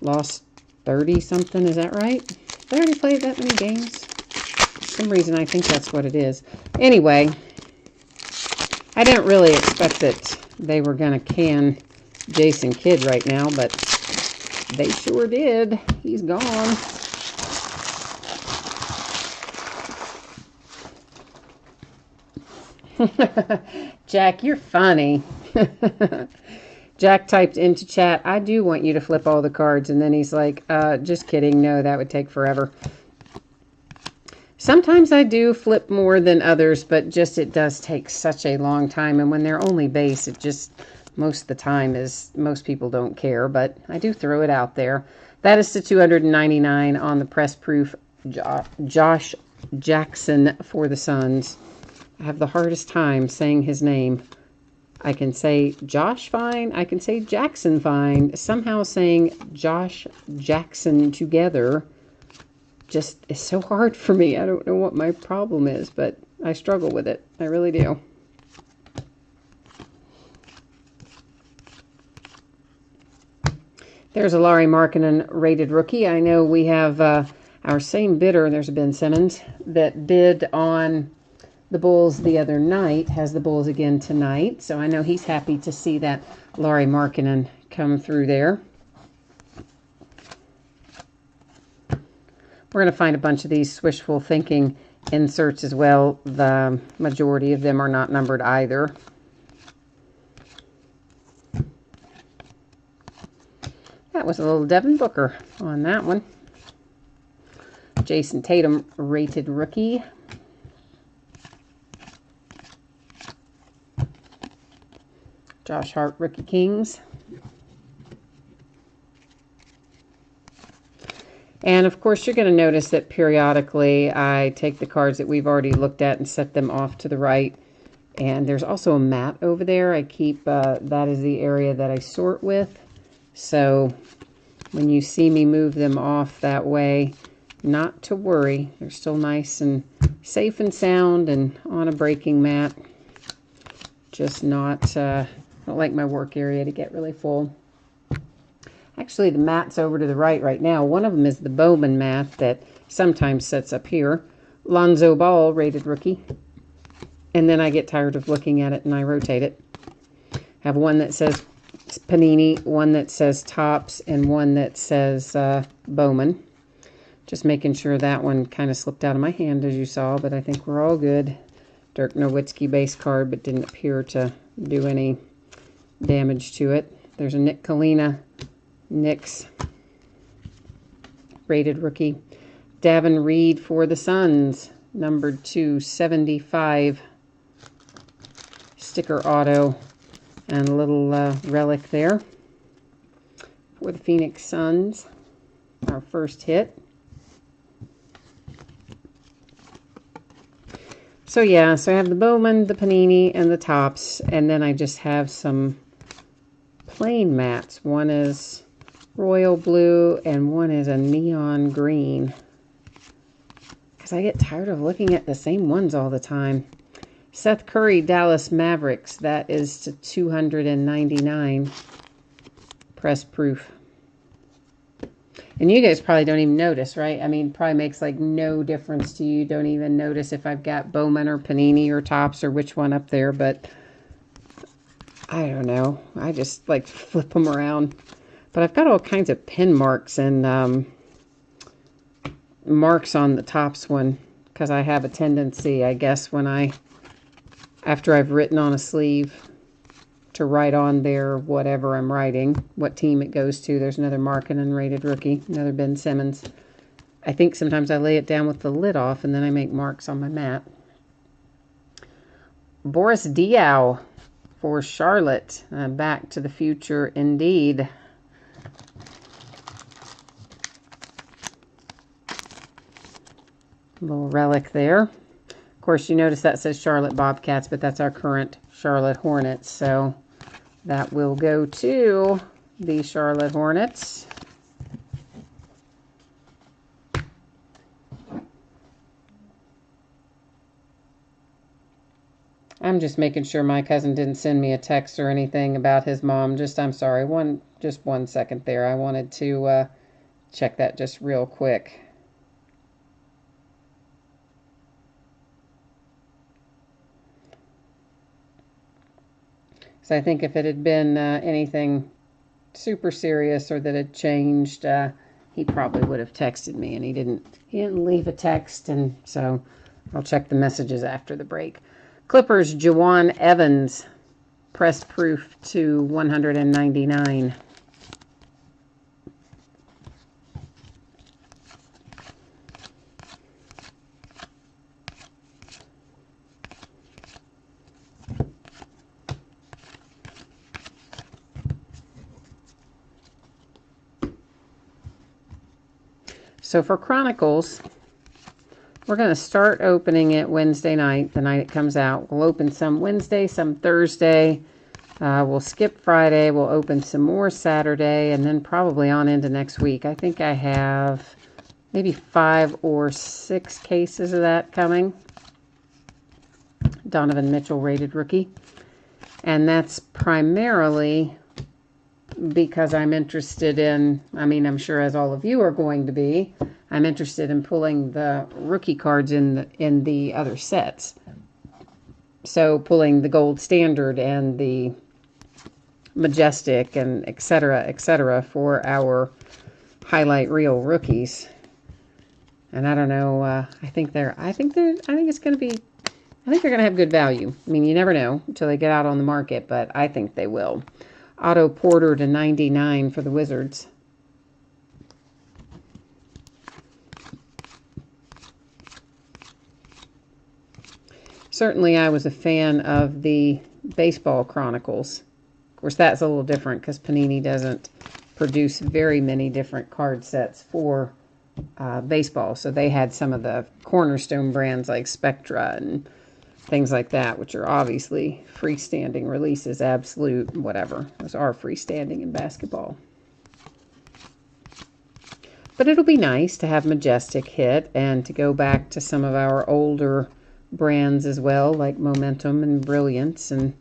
lost 30 something. Is that right? They already played that many games. For some reason, I think that's what it is. Anyway, I didn't really expect that they were going to can Jason Kidd right now, but they sure did. He's gone. Jack, you're funny. Jack typed into chat, I do want you to flip all the cards. And then he's like, just kidding. No, that would take forever. Sometimes I do flip more than others, but just it does take such a long time. And when they're only base, it just most of the time is most people don't care. But I do throw it out there. That is to 299 on the press proof Josh Jackson for the Suns. I have the hardest time saying his name. I can say Josh fine. I can say Jackson fine. Somehow saying Josh Jackson together just is so hard for me. I don't know what my problem is, but I struggle with it. I really do. There's a Lauri Markkanen rated rookie. I know we have our same bidder, there's Ben Simmons, that bid on the Bulls the other night, has the Bulls again tonight. So I know he's happy to see that Lauri Markkanen come through there. We're going to find a bunch of these wishful thinking inserts as well. The majority of them are not numbered either. That was a little Devin Booker on that one. Jason Tatum rated rookie. Josh Hart, Rookie Kings. And of course, you're going to notice that periodically I take the cards that we've already looked at and set them off to the right. And there's also a mat over there. I keep, that is the area that I sort with. So when you see me move them off that way, not to worry. They're still nice and safe and sound and on a breaking mat. Just not... I don't like my work area to get really full. Actually, the mat's over to the right now. One of them is the Bowman mat that sometimes sets up here. Lonzo Ball, rated rookie. And then I get tired of looking at it and I rotate it. I have one that says Panini, one that says Topps, and one that says Bowman. Just making sure that one kind of slipped out of my hand, as you saw, but I think we're all good. Dirk Nowitzki base card, but didn't appear to do any damage to it. There's a Nick Kalina Knicks rated rookie. Davin Reed for the Suns, numbered 275. Sticker auto and a little relic there for the Phoenix Suns. Our first hit. So yeah, so I have the Bowman, the Panini, and the Topps, and then I just have some plain mats. One is royal blue and one is a neon green. Because I get tired of looking at the same ones all the time. Seth Curry, Dallas Mavericks. That is to 299. Press proof. And you guys probably don't even notice, right? I mean, probably makes like no difference to you. Don't even notice if I've got Bowman or Panini or Topps or which one up there. But I don't know. I just like to flip them around. But I've got all kinds of pin marks and marks on the Topps one. Because I have a tendency, I guess, after I've written on a sleeve, to write on there whatever I'm writing, what team it goes to. There's another Markkanen rated rookie, another Ben Simmons. I think sometimes I lay it down with the lid off and then I make marks on my mat. Boris Diaw for Charlotte. Back to the Future indeed. A little relic there. Of course, you notice that says Charlotte Bobcats, but that's our current Charlotte Hornets. So that will go to the Charlotte Hornets. I'm just making sure my cousin didn't send me a text or anything about his mom. I'm sorry, just 1 second there. I wanted to check that just real quick. So I think if it had been anything super serious or that had changed, he probably would have texted me, and he didn't leave a text, and so I'll check the messages after the break. Clippers, Jawan Evans, press proof to 199. So for Chronicles, we're going to start opening it Wednesday night, the night it comes out. We'll open some Wednesday, some Thursday. We'll skip Friday. We'll open some more Saturday, and then probably on into next week. I think I have maybe 5 or 6 cases of that coming. Donovan Mitchell rated rookie. And that's primarily because I'm interested in, I'm sure as all of you are going to be, I'm interested in pulling the rookie cards in the other sets. So pulling the Gold Standard and the Majestic and et cetera, for our highlight reel rookies. And I don't know, I think they're going to have good value. You never know until they get out on the market, but I think they will. Otto Porter to 99 for the Wizards. Certainly I was a fan of the Baseball Chronicles. Of course, that's a little different because Panini doesn't produce very many different card sets for baseball. So they had some of the cornerstone brands like Spectra and things like that, which are obviously freestanding releases, absolute, whatever. Those are freestanding in basketball. But it'll be nice to have Majestic hit and to go back to some of our older brands as well, like Momentum and Brilliance and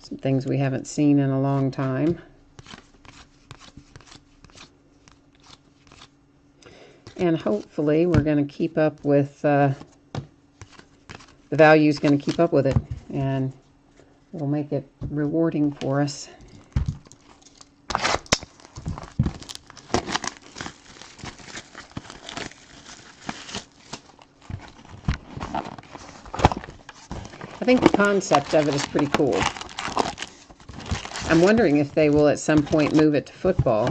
some things we haven't seen in a long time. And hopefully we're going to keep up with the value is going to keep up with it, and it'll make it rewarding for us. I think the concept of it is pretty cool. I'm wondering if they will at some point move it to football.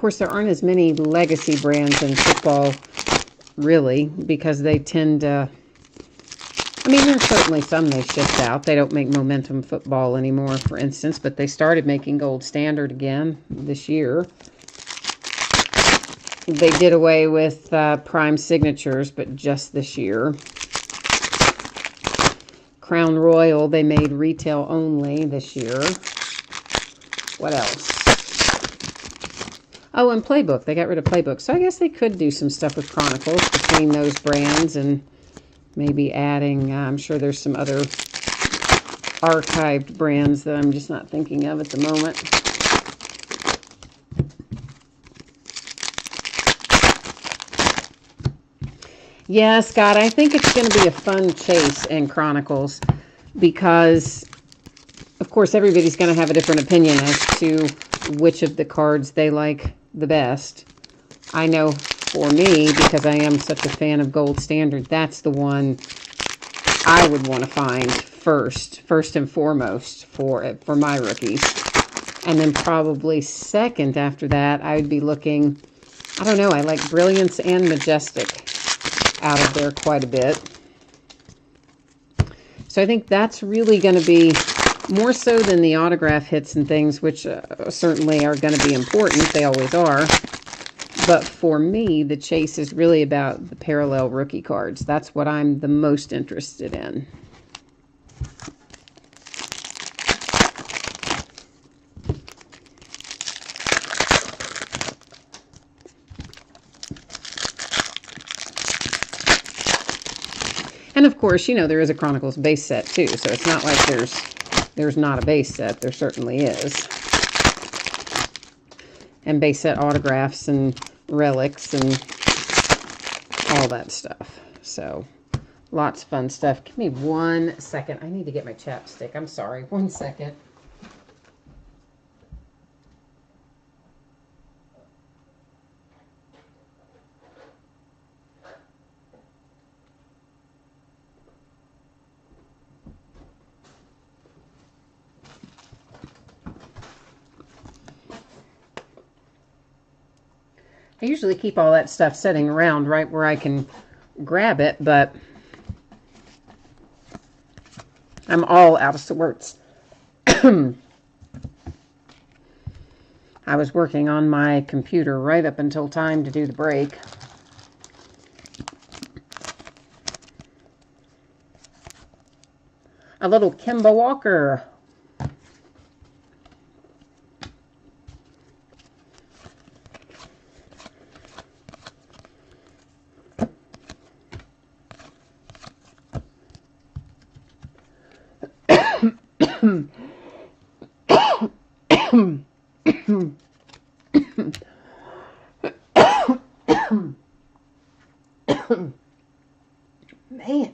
course, there aren't as many legacy brands in football, really, because they tend to... I mean, there's certainly some they shipped out. They don't make Momentum Football anymore, for instance, but they started making Gold Standard again this year. They did away with Prime Signatures, but just this year. Crown Royal, they made retail only this year. What else? Oh, and Playbook. They got rid of Playbook. So I guess they could do some stuff with Chronicles between those brands and maybe adding, I'm sure there's some other archived brands that I'm just not thinking of at the moment. Yeah, Scott, I think it's going to be a fun chase in Chronicles because, of course, everybody's going to have a different opinion as to which of the cards they like the best. I know for me, because I am such a fan of Gold Standard, that's the one I would want to find first and foremost for my rookies. And then probably second after that, I would be looking, I don't know, I like Brilliance and Majestic out of there quite a bit. So I think that's really going to be more so than the autograph hits and things, which certainly are going to be important. They always are. But for me, the chase is really about the parallel rookie cards. That's what I'm the most interested in. And of course, you know, there is a Chronicles base set too, so it's not like there's not a base set. There certainly is. And base set autographs and relics and all that stuff. So, lots of fun stuff. Give me 1 second. I need to get my chapstick. I'm sorry. 1 second. I usually keep all that stuff sitting around right where I can grab it, but I'm all out of sorts. I was working on my computer right up until time to do the break. A little Kemba Walker. Man.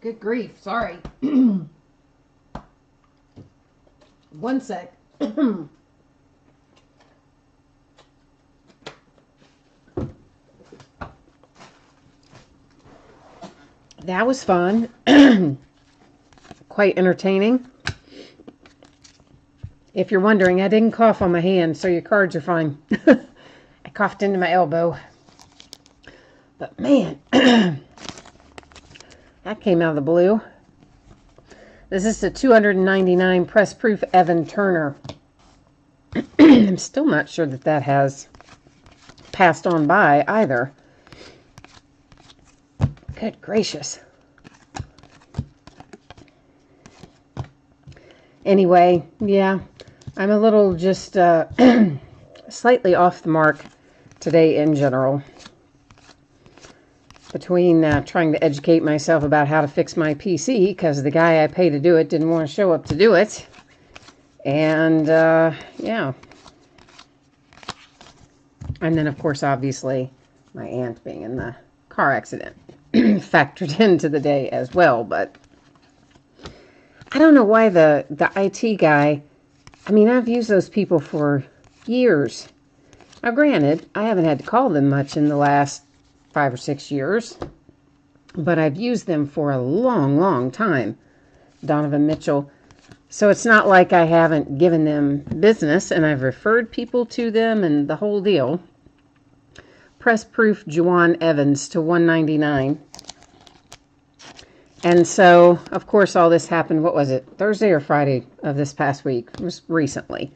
Good grief, sorry. 1 sec. That was fun. Quite entertaining. If you're wondering, I didn't cough on my hand, so your cards are fine. I coughed into my elbow. But man, that came out of the blue. This is the 299 press proof Evan Turner. I'm still not sure that has passed on by either. Good gracious. Anyway, yeah, I'm a little just slightly off the mark today in general. Between trying to educate myself about how to fix my PC, because the guy I pay to do it didn't want to show up to do it. And, yeah. And then, of course, obviously, my aunt being in the car accident factored into the day as well. But I don't know why the IT guy, I mean, I've used those people for years. Now, granted, I haven't had to call them much in the last 5 or 6 years. but I've used them for a long, long time. Donovan Mitchell. So it's not like I haven't given them business, and I've referred people to them and the whole deal. Press proof Juwan Evans to $1.99. And so, of course, all this happened, what was it, Thursday or Friday of this past week? It was recently,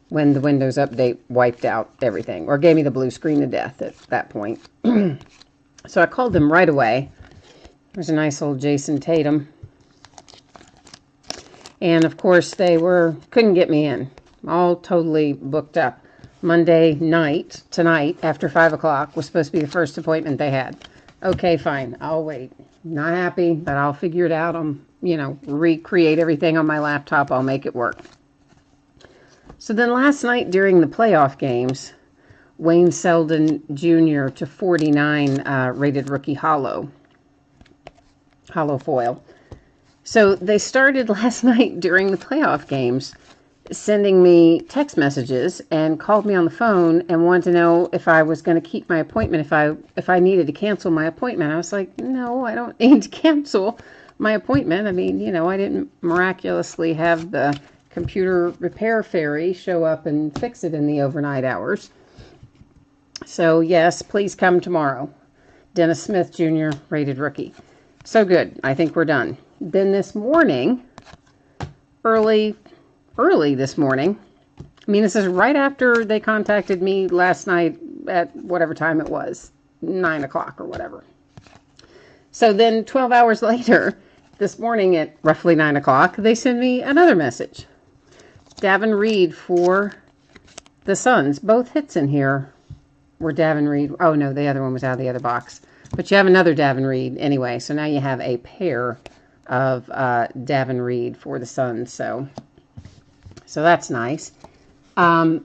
when the Windows update wiped out everything, or gave me the blue screen of death at that point. So I called them right away. There's a nice old Jason Tatum. And, of course, they couldn't get me in. All totally booked up. Monday night, tonight, after 5 o'clock, was supposed to be the first appointment they had. Okay, fine, I'll wait. Not happy, but I'll figure it out. I'll, recreate everything on my laptop. I'll make it work. So then last night during the playoff games, Wayne Selden Jr. to 49 rated rookie hollow foil. So they started last night during the playoff games sending me text messages and called me on the phone and wanted to know if I was going to keep my appointment, if I needed to cancel my appointment. I was like, no, I don't need to cancel my appointment. I mean, I didn't miraculously have the computer repair fairy show up and fix it in the overnight hours. So yes, please come tomorrow. Dennis Smith Jr., rated rookie. So good. I think we're done. Then this morning, early this morning, I mean, this is right after they contacted me last night at whatever time it was, 9 o'clock or whatever. So then 12 hours later, this morning at roughly 9 o'clock, they send me another message. Davin Reed for the Suns. Both hits in here were Davin Reed. Oh, no, the other one was out of the other box. But you have another Davin Reed anyway, so now you have a pair of Davin Reed for the Suns, so that's nice. So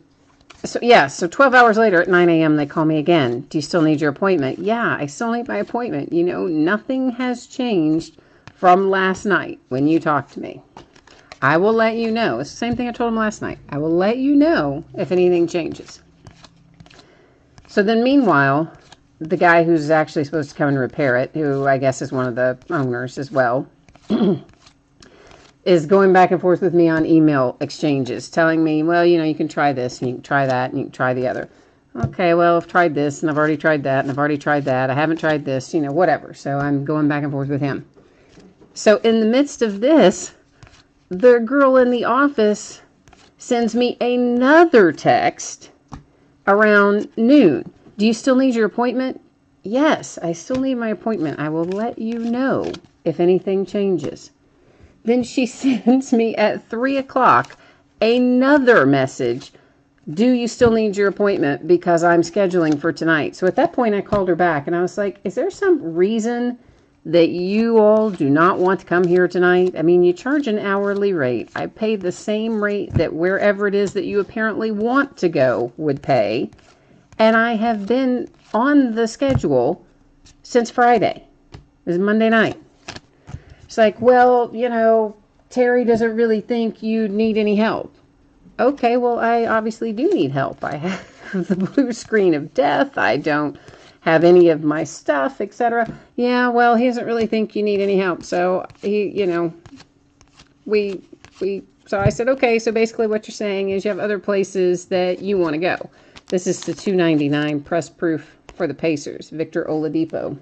12 hours later at 9 a.m. they call me again. Do you still need your appointment? Yeah, I still need my appointment. Nothing has changed from last night when you talked to me. I will let you know. It's the same thing I told him last night. I will let you know if anything changes. So then meanwhile, the guy who's actually supposed to come and repair it, who I guess is one of the owners as well, is going back and forth with me on email exchanges, telling me, well, you can try this, and you can try that, and you can try the other. Okay, well, I've tried this, and I've already tried that, and I've already tried that. I haven't tried this, whatever. So I'm going back and forth with him. So in the midst of this, the girl in the office sends me another text around noon. Do you still need your appointment? Yes, I still need my appointment. I will let you know if anything changes. Then she sends me at 3 o'clock another message. Do you still need your appointment? Because I'm scheduling for tonight. So at that point, I called her back and I was like, is there some reason that you all do not want to come here tonight? I mean, you charge an hourly rate. I pay the same rate that wherever it is that you apparently want to go would pay. And I have been on the schedule since Friday. It was Monday night. It's like, well, Terry doesn't really think you need any help. Okay, well, I obviously do need help. I have the blue screen of death. I don't have any of my stuff, etc. Yeah, well, he doesn't really think you need any help. So, so I said, okay, so basically what you're saying is you have other places that you want to go. This is the $2.99 press proof for the Pacers, Victor Oladipo.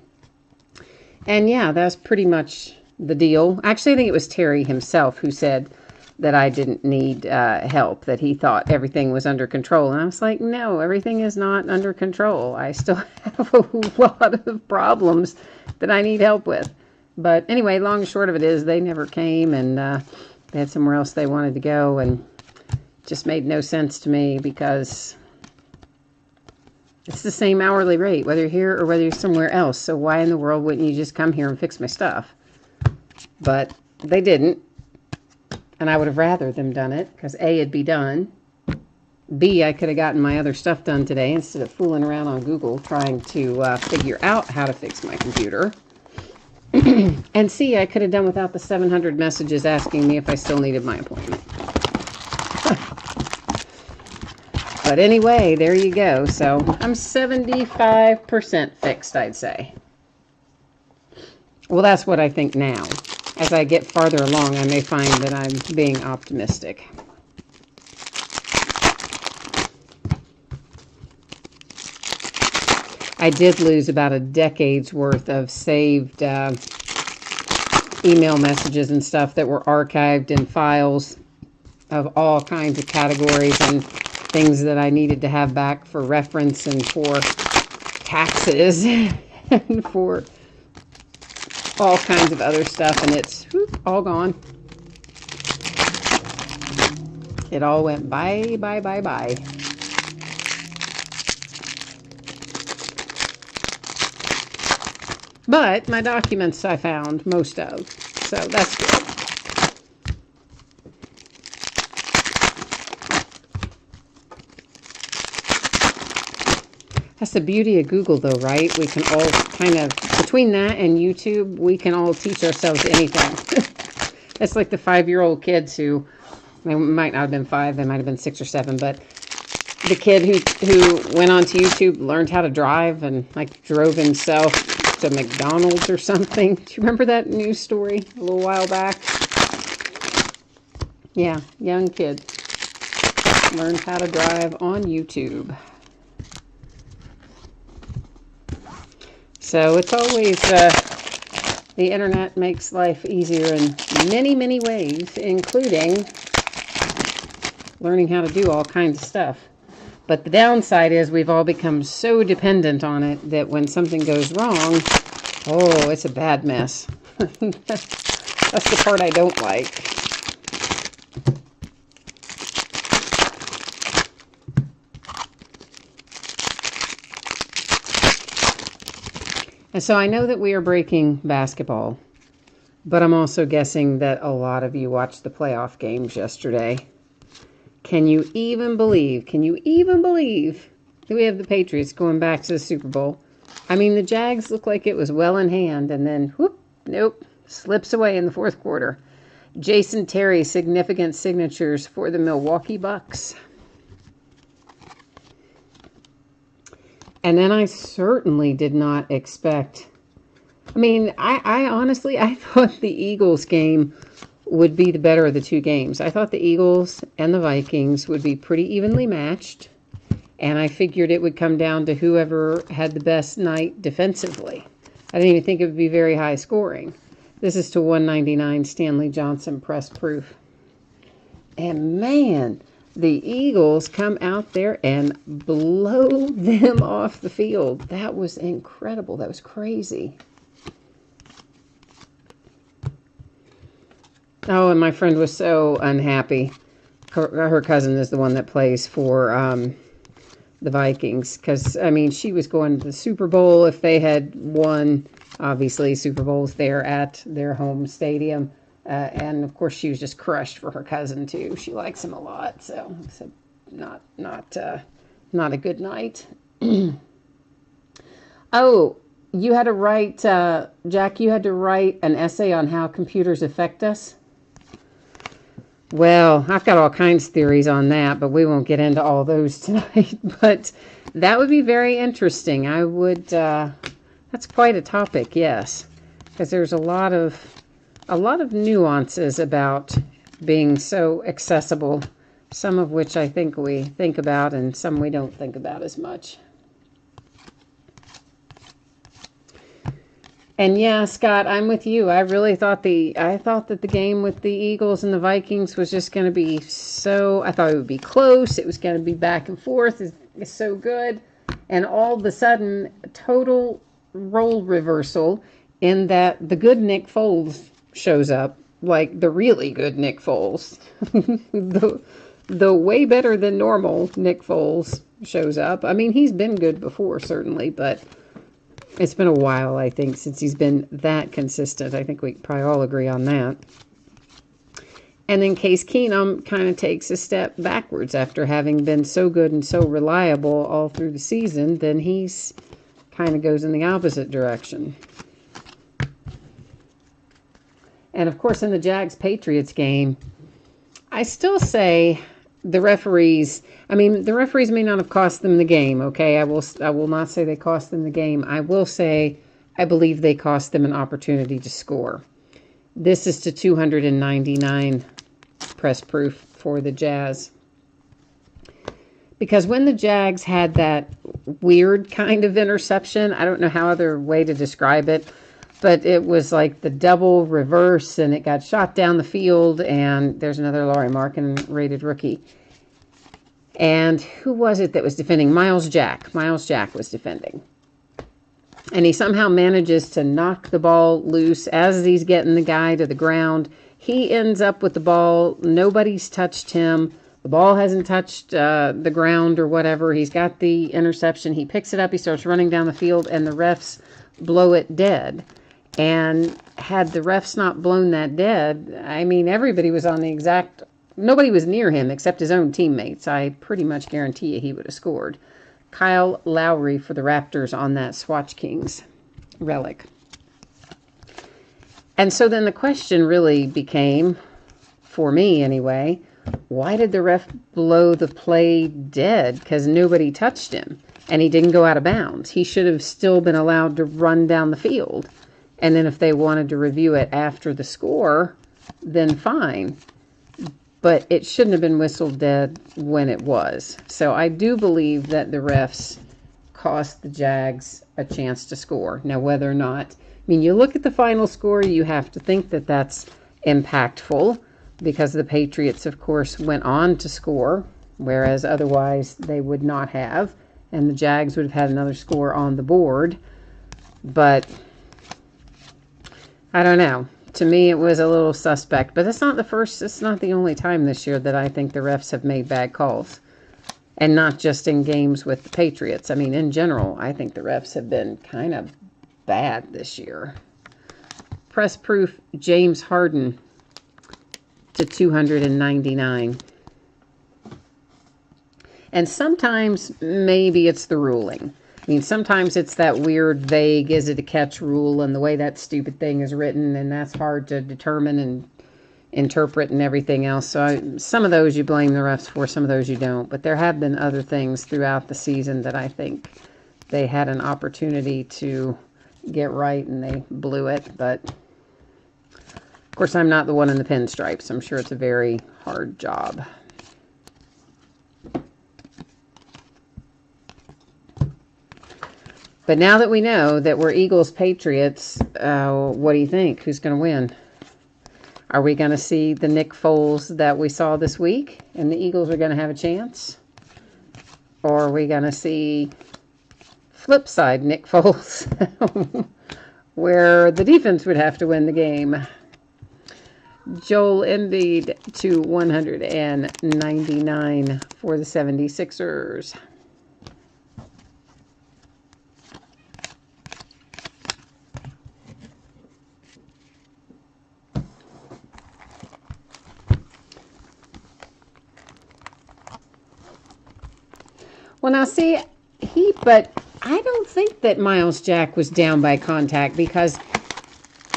And yeah, that's pretty much the deal. Actually, I think it was Terry himself who said that I didn't need help, that he thought everything was under control. And I was like, no, everything is not under control. I still have a lot of problems that I need help with. But anyway, long and short of it is they never came, and they had somewhere else they wanted to go, and it just made no sense to me because it's the same hourly rate, whether you're here or whether you're somewhere else. So why in the world wouldn't you just come here and fix my stuff? But they didn't. And I would have rather them done it, because A, it'd be done. B, I could have gotten my other stuff done today instead of fooling around on Google trying to figure out how to fix my computer. And C, I could have done without the 700 messages asking me if I still needed my appointment. But anyway, there you go. So I'm 75% fixed, I'd say. Well, that's what I think now. As I get farther along, I may find that I'm being optimistic. I did lose about a decade's worth of saved email messages and stuff that were archived in files of all kinds of categories and things that I needed to have back for reference and for taxes and for all kinds of other stuff, and it's all gone. It all went bye, bye, bye, bye. But my documents I found most of, so that's good. That's the beauty of Google, though, right? We can all kind of, between that and YouTube, we can all teach ourselves anything. It's like the 5-year-old kids who, they might not have been 5, they might have been 6 or 7, but the kid who went onto YouTube, learned how to drive, and like drove himself to McDonald's or something. Do you remember that news story a little while back? Yeah, young kid learned how to drive on YouTube. So it's always, the internet makes life easier in many, many ways, including learning how to do all kinds of stuff. But the downside is we've all become so dependent on it that when something goes wrong, oh, it's a bad mess. That's the part I don't like. And so I know that we are breaking basketball, but I'm also guessing that a lot of you watched the playoff games yesterday. Can you even believe that we have the Patriots going back to the Super Bowl? I mean, the Jags looked like it was well in hand, and then, whoop, nope, slips away in the fourth quarter. Jason Terry, significant signatures for the Milwaukee Bucks. And then I certainly did not expect, I mean, I honestly, I thought the Eagles game would be the better of the two games. I thought the Eagles and the Vikings would be pretty evenly matched, and I figured it would come down to whoever had the best night defensively. I didn't even think it would be very high scoring. This is to 199 Stanley Johnson press proof. And man, the Eagles come out there and blow them off the field. That was incredible. That was crazy. Oh, and my friend was so unhappy. Her cousin is the one that plays for the Vikings. Because, I mean, she was going to the Super Bowl if they had won. Obviously, Super Bowl's there at their home stadium. And, of course, she was just crushed for her cousin, too. She likes him a lot. So not a good night. Oh, you had to write, Jack, you had to write an essay on how computers affect us? Well, I've got all kinds of theories on that, but we won't get into all those tonight. But that would be very interesting. I would, that's quite a topic, yes. Because there's a lot of nuances about being so accessible, some of which I think we think about and some we don't think about as much. And yeah, Scott, I'm with you. I really thought that the game with the Eagles and the Vikings was just going to be I thought it would be close. It was going to be back and forth. It's so good. And all of a sudden, total role reversal in that the good Nick Foles shows up, like the really good Nick Foles. the way better than normal Nick Foles shows up. I mean, he's been good before, certainly, but it's been a while, I think, since he's been that consistent. I think we probably all agree on that. And then Case Keenum kind of takes a step backwards after having been so good and so reliable all through the season. Then he's kind of goes in the opposite direction. And, of course, in the Jags-Patriots game, I still say the referees may not have cost them the game, okay? I will not say they cost them the game. I will say I believe they cost them an opportunity to score. This is to 299 press proof for the Jazz. Because when the Jags had that weird kind of interception, I don't know how other way to describe it, but it was like the double reverse, and it got shot down the field, and there's another Larry Markin rated rookie. And who was it that was defending? Miles Jack. Miles Jack was defending. And he somehow manages to knock the ball loose as he's getting the guy to the ground. He ends up with the ball. Nobody's touched him. The ball hasn't touched the ground or whatever. He's got the interception. He picks it up. He starts running down the field, and the refs blow it dead. And had the refs not blown that dead, I mean, everybody was on the exact... Nobody was near him except his own teammates. I pretty much guarantee you he would have scored. Kyle Lowry for the Raptors on that Swatch Kings relic. And so then the question really became, for me anyway, why did the ref blow the play dead? Because nobody touched him, and he didn't go out of bounds. He should have still been allowed to run down the field. And then if they wanted to review it after the score, then fine. But it shouldn't have been whistled dead when it was. So I do believe that the refs cost the Jags a chance to score. Now, whether or not... I mean, you look at the final score, you have to think that that's impactful, because the Patriots, of course, went on to score, whereas otherwise they would not have, and the Jags would have had another score on the board. But I don't know. To me, it was a little suspect, but it's not the only time this year that I think the refs have made bad calls, and not just in games with the Patriots. I mean, in general, I think the refs have been kind of bad this year. Press proof James Harden to 299. And sometimes maybe it's the ruling. I mean, sometimes it's that weird, vague, is it a catch rule, and the way that stupid thing is written, and that's hard to determine and interpret and everything else. So some of those you blame the refs for, some of those you don't. But there have been other things throughout the season that I think they had an opportunity to get right, and they blew it. But, of course, I'm not the one in the pinstripes. I'm sure it's a very hard job. But now that we know that we're Eagles-Patriots, what do you think? Who's going to win? Are we going to see the Nick Foles that we saw this week, and the Eagles are going to have a chance? Or are we going to see flip side Nick Foles, where the defense would have to win the game? Joel Embiid to 199 for the 76ers. Well, now, see, but I don't think that Miles Jack was down by contact, because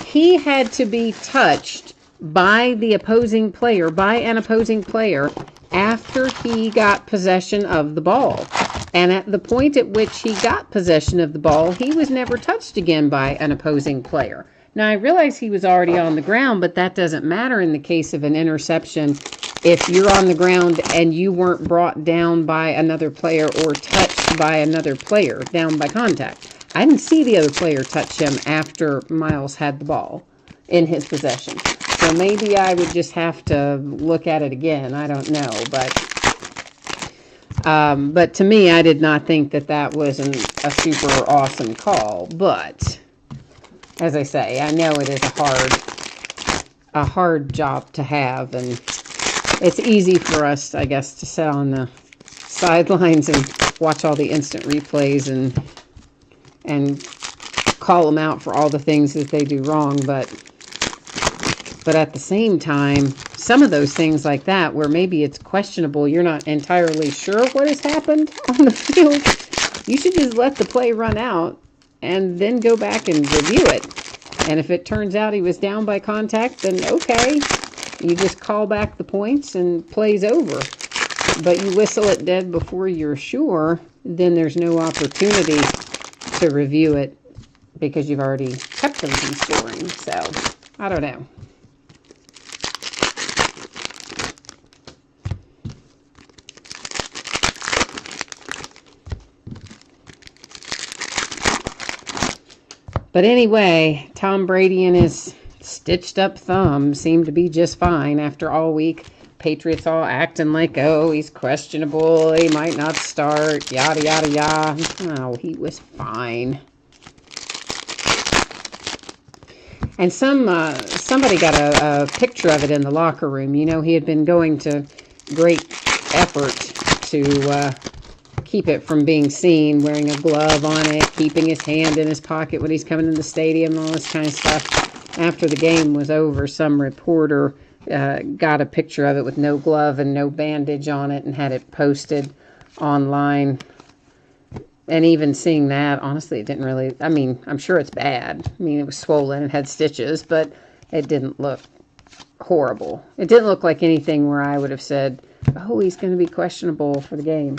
he had to be touched by the opposing player, by an opposing player, after he got possession of the ball. And at the point at which he got possession of the ball, he was never touched again by an opposing player. Now, I realize he was already on the ground, but that doesn't matter in the case of an interception. If you're on the ground and you weren't brought down by another player or touched by another player, down by contact. I didn't see the other player touch him after Miles had the ball in his possession. So maybe I would just have to look at it again. I don't know. But to me, I did not think that that was a super awesome call. But as I say, I know it is a hard job to have, and it's easy for us, I guess, to sit on the sidelines and watch all the instant replays and call them out for all the things that they do wrong. But at the same time, some of those things like that, where maybe it's questionable, you're not entirely sure what has happened on the field, you should just let the play run out and then go back and review it. And if it turns out he was down by contact, then okay. You just call back the points and play's over. But you whistle it dead before you're sure, then there's no opportunity to review it because you've already kept them from storing. So, I don't know. But anyway, Tom Brady and his stitched up thumb seemed to be just fine after all week. Patriots all acting like, oh, he's questionable, he might not start, yada, yada, yada. Oh, he was fine. And somebody got a picture of it in the locker room. You know, he had been going to great effort to keep it from being seen, wearing a glove on it, keeping his hand in his pocket when he's coming in the stadium, and all this kind of stuff. After the game was over, some reporter got a picture of it with no glove and no bandage on it and had it posted online. And even seeing that, honestly, it didn't really, I mean, I'm sure it's bad. I mean, it was swollen, it had stitches, but it didn't look horrible. It didn't look like anything where I would have said, oh, he's going to be questionable for the game.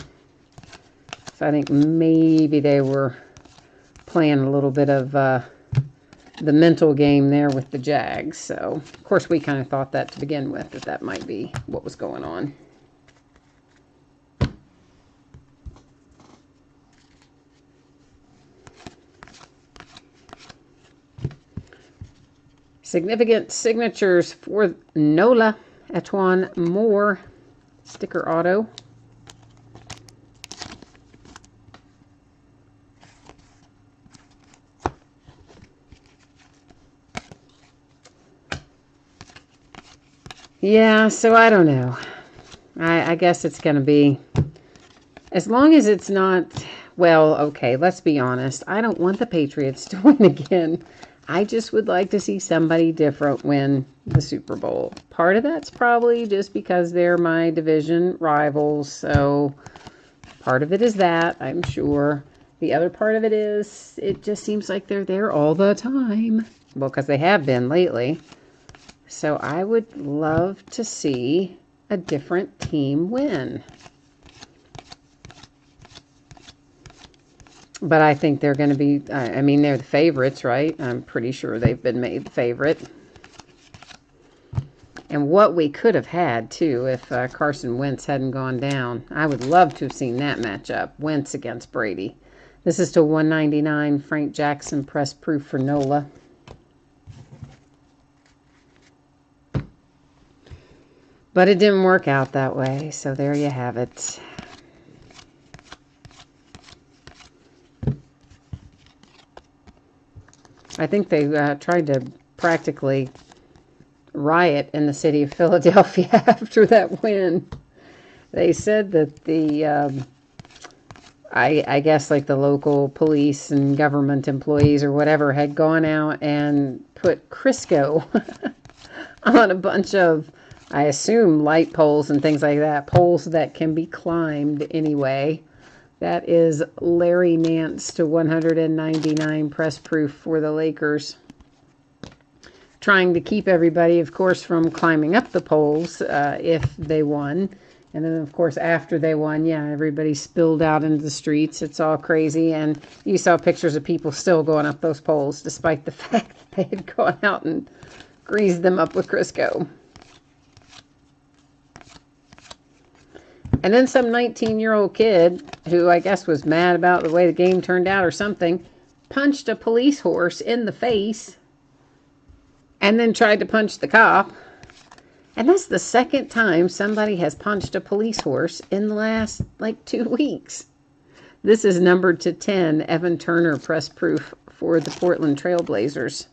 So I think maybe they were playing a little bit of the mental game there with the Jags. So, of course, we kind of thought that to begin with, that might be what was going on. Significant signatures for Nola, Etwan Moore, sticker auto. Yeah, so I don't know. I guess it's going to be, as long as it's not, well, okay, let's be honest. I don't want the Patriots to win again. I just would like to see somebody different win the Super Bowl. Part of that's probably just because they're my division rivals, so part of it is that, I'm sure. The other part of it is, it just seems like they're there all the time. Well, because they have been lately. So I would love to see a different team win. But I think they're going to be, I mean, they're the favorites, right? I'm pretty sure they've been made the favorite. And what we could have had, too, if Carson Wentz hadn't gone down. I would love to have seen that matchup, Wentz against Brady. This is to 199, Frank Jackson, press proof for Nola. But it didn't work out that way, so there you have it. I think they tried to practically riot in the city of Philadelphia after that win. They said that the, I guess like the local police and government employees or whatever had gone out and put Crisco on a bunch of, I assume, light poles and things like that. Poles that can be climbed anyway. That is Larry Nance to 199 press proof for the Lakers. Trying to keep everybody, of course, from climbing up the poles if they won. And then, of course, after they won, yeah, everybody spilled out into the streets. It's all crazy. And you saw pictures of people still going up those poles, despite the fact that they had gone out and greased them up with Crisco. And then some 19-year-old kid, who I guess was mad about the way the game turned out or something, punched a police horse in the face and then tried to punch the cop. And that's the second time somebody has punched a police horse in the last, 2 weeks. This is numbered to 10, Evan Turner press proof for the Portland Trailblazers.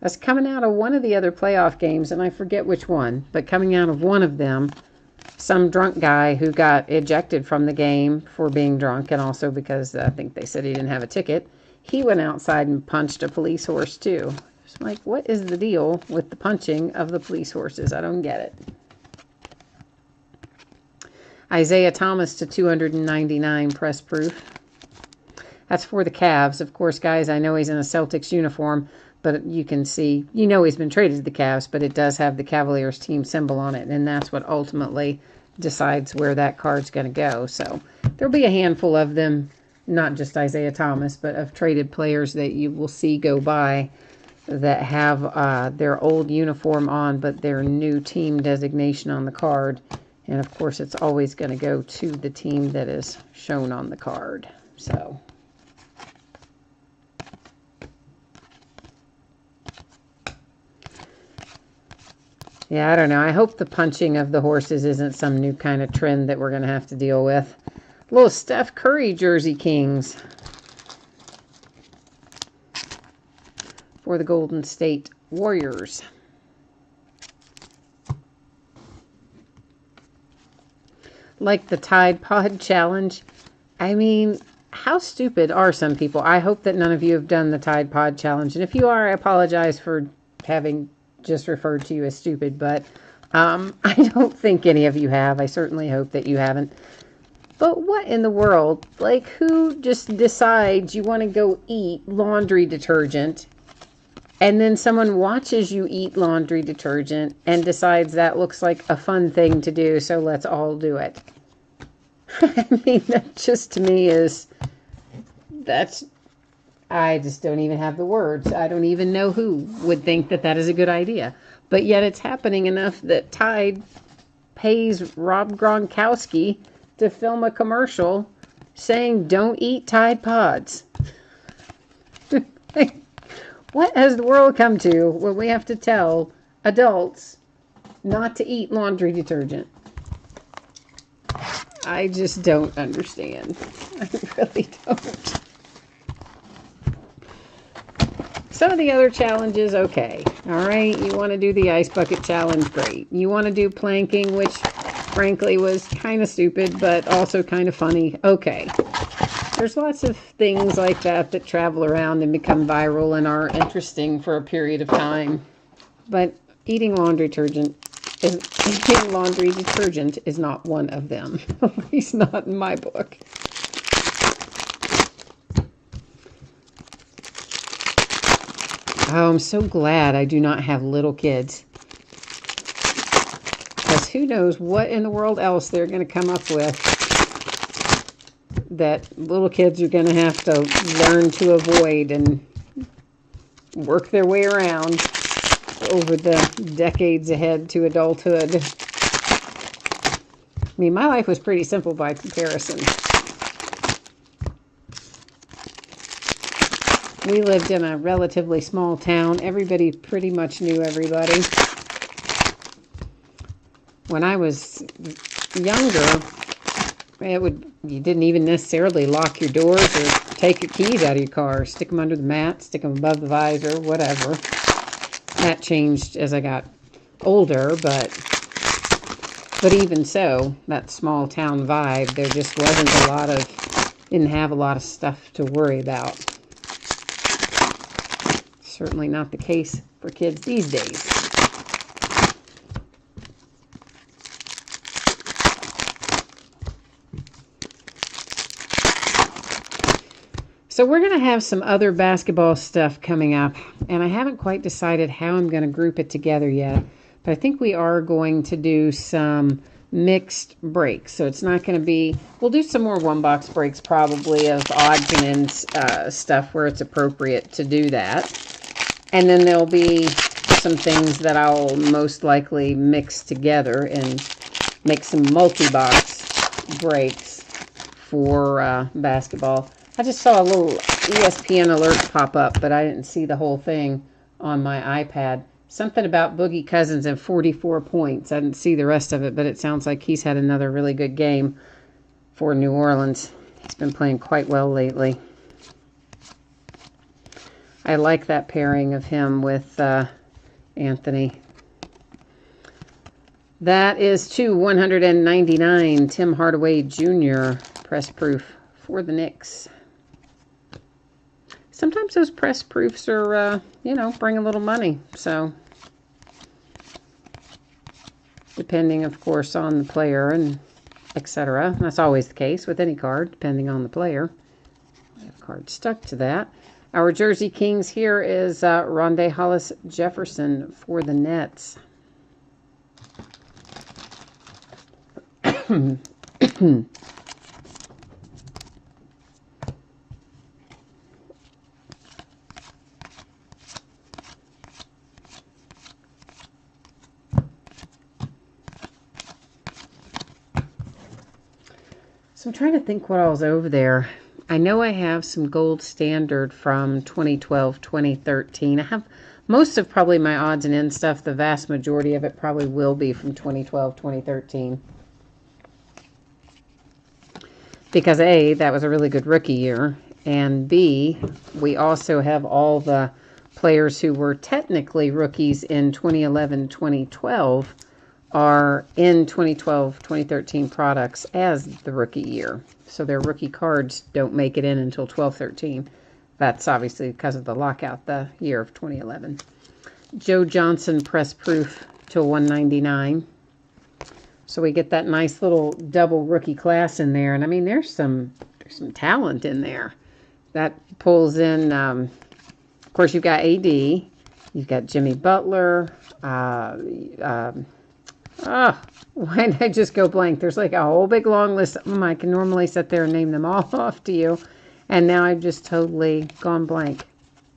That's coming out of one of the other playoff games, and I forget which one, but coming out of one of them, some drunk guy who got ejected from the game for being drunk, and also because I think they said he didn't have a ticket, he went outside and punched a police horse too. Just like, what is the deal with the punching of the police horses? I don't get it. Isaiah Thomas to 299 press proof. That's for the Cavs. Of course, guys, I know he's in a Celtics uniform, but you can see, he's been traded to the Cavs, but it does have the Cavaliers team symbol on it, and that's what ultimately decides where that card's going to go. So there'll be a handful of them not just Isaiah Thomas, but of traded players that you will see go by that have their old uniform on, but their new team designation on the card. And of course, it's always going to go to the team that is shown on the card. So, yeah, I don't know. I hope the punching of the horses isn't some new kind of trend that we're going to have to deal with. Little Steph Curry Jersey Kings for the Golden State Warriors. Like the Tide Pod Challenge. I mean, how stupid are some people? I hope that none of you have done the Tide Pod Challenge. And if you are, I apologize for having just referred to you as stupid. But I don't think any of you have. I certainly hope that you haven't. But what in the world? Like, who just decides you want to go eat laundry detergent, and then someone watches you eat laundry detergent and decides that looks like a fun thing to do, so let's all do it? I mean, that just to me is, I just don't even have the words. I don't even know who would think that that is a good idea. But yet it's happening enough that Tide pays Rob Gronkowski to film a commercial saying, don't eat Tide Pods. What has the world come to when we have to tell adults not to eat laundry detergent? I just don't understand. I really don't. Some of the other challenges, okay. All right, you want to do the ice bucket challenge, great. You want to do planking, which frankly was kind of stupid, but also kind of funny, okay. There's lots of things like that that travel around and become viral and are interesting for a period of time. But eating laundry detergent is not one of them. At least not in my book. Oh, I'm so glad I do not have little kids. Because who knows what in the world else they're going to come up with that little kids are going to have to learn to avoid and work their way around over the decades ahead to adulthood. I mean, my life was pretty simple by comparison. We lived in a relatively small town. Everybody pretty much knew everybody. When I was younger, you didn't even necessarily lock your doors or take your keys out of your car. Stick them under the mat, stick them above the visor, whatever. That changed as I got older, but even so, that small town vibe, there just didn't have a lot of stuff to worry about. Certainly not the case for kids these days. So we're going to have some other basketball stuff coming up, and I haven't quite decided how I'm going to group it together yet, but I think we are going to do some mixed breaks. So it's not going to be, we'll do some more one-box breaks probably of odds and ends stuff where it's appropriate to do that. And then there'll be some things that I'll most likely mix together and make some multi-box breaks for basketball. I just saw a little ESPN alert pop up, but I didn't see the whole thing on my iPad. Something about Boogie Cousins and 44 points. I didn't see the rest of it, but it sounds like he's had another really good game for New Orleans. He's been playing quite well lately. I like that pairing of him with Anthony. That is to 199, Tim Hardaway Jr. press proof for the Knicks. Sometimes those press proofs are, bring a little money. So, depending, of course, on the player and etc. That's always the case with any card, depending on the player. I have a card stuck to that. Our Jersey Kings here is Rondae Hollis Jefferson for the Nets. So I'm trying to think what all's over there. I know I have some Gold Standard from 2012, 2013. I have most of probably my odds and ends stuff. The vast majority of it probably will be from 2012, 2013. Because A, that was a really good rookie year. And B, we also have all the players who were technically rookies in 2011, 2012 are in 2012, 2013 products as the rookie year. So their rookie cards don't make it in until 12, 13. That's obviously because of the lockout the year of 2011. Joe Johnson press proof to 199. So we get that nice little double rookie class in there. And I mean, there's some talent in there. That pulls in, of course, you've got AD. You've got Jimmy Butler. Why did I just go blank? There's like a whole big long list of them. I can normally sit there and name them all off to you. And now I've just totally gone blank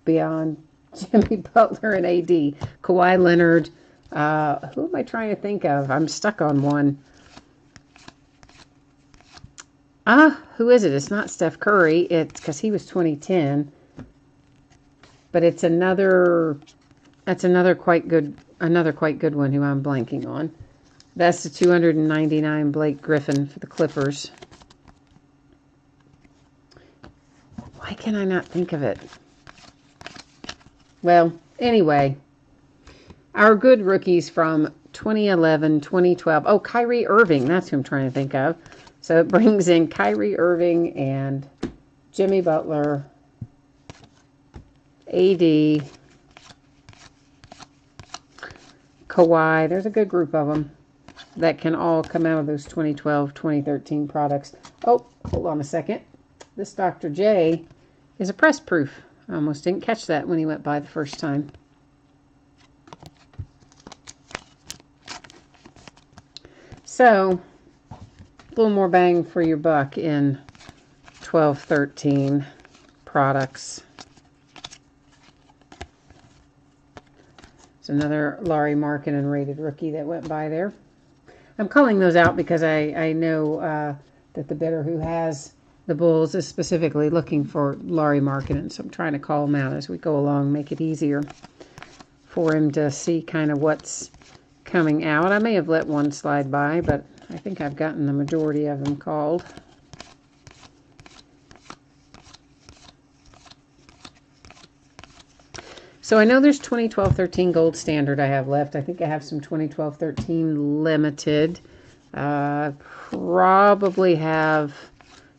beyond Jimmy Butler and AD. Kawhi Leonard. Who am I trying to think of? I'm stuck on one. Who is it? It's not Steph Curry. It's because he was 2010. But it's that's another quite good one who I'm blanking on. That's the 299 Blake Griffin for the Clippers. Why can I not think of it? Well, anyway, our good rookies from 2011, 2012. Oh, Kyrie Irving. That's who I'm trying to think of. So it brings in Kyrie Irving and Jimmy Butler, AD, Kawhi. There's a good group of them that can all come out of those 2012, 2013 products. Oh, hold on a second. This Dr. J is a press proof. I almost didn't catch that when he went by the first time. So, a little more bang for your buck in 12, 13 products. It's another Larry Markkinen rated rookie that went by there. I'm calling those out because I know that the bidder who has the Bulls is specifically looking for Larry Markkinen. So I'm trying to call him out as we go along, make it easier for him to see kind of what's coming out. I may have let one slide by, but I think I've gotten the majority of them called. So I know there's 2012-13 Gold Standard I have left. I think I have some 2012-13 Limited. Probably have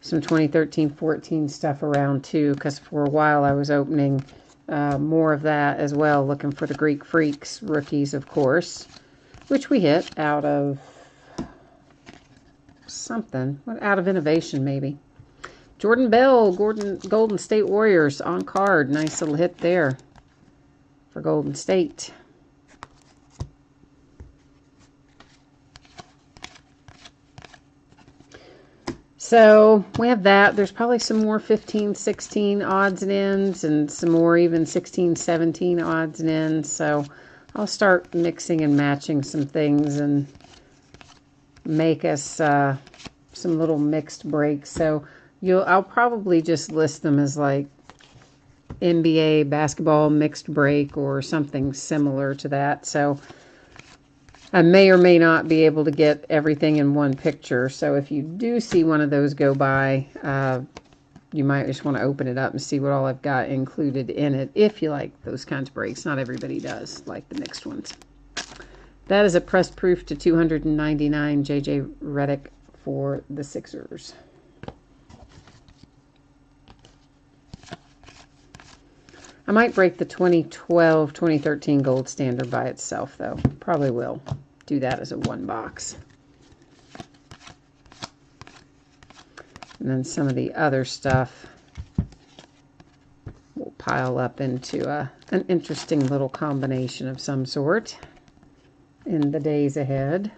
some 2013-14 stuff around too, because for a while I was opening more of that as well, looking for the Greek Freaks rookies, of course, which we hit out of something, out of Innovation maybe. Jordan Bell, Golden State Warriors on card. Nice little hit there for Golden State. So we have that. There's probably some more 15, 16 odds and ends and some more even 16, 17 odds and ends. So I'll start mixing and matching some things and make us some little mixed breaks. So I'll probably just list them as like NBA basketball mixed break or something similar to that. So I may or may not be able to get everything in one picture. So if you do see one of those go by, you might just want to open it up and see what all I've got included in it. If you like those kinds of breaks. Not everybody does like the mixed ones. That is a press proof to 299 J.J. Redick for the Sixers. I might break the 2012-2013 Gold Standard by itself, though. Probably will do that as a one box. And then some of the other stuff will pile up into an interesting little combination of some sort in the days ahead.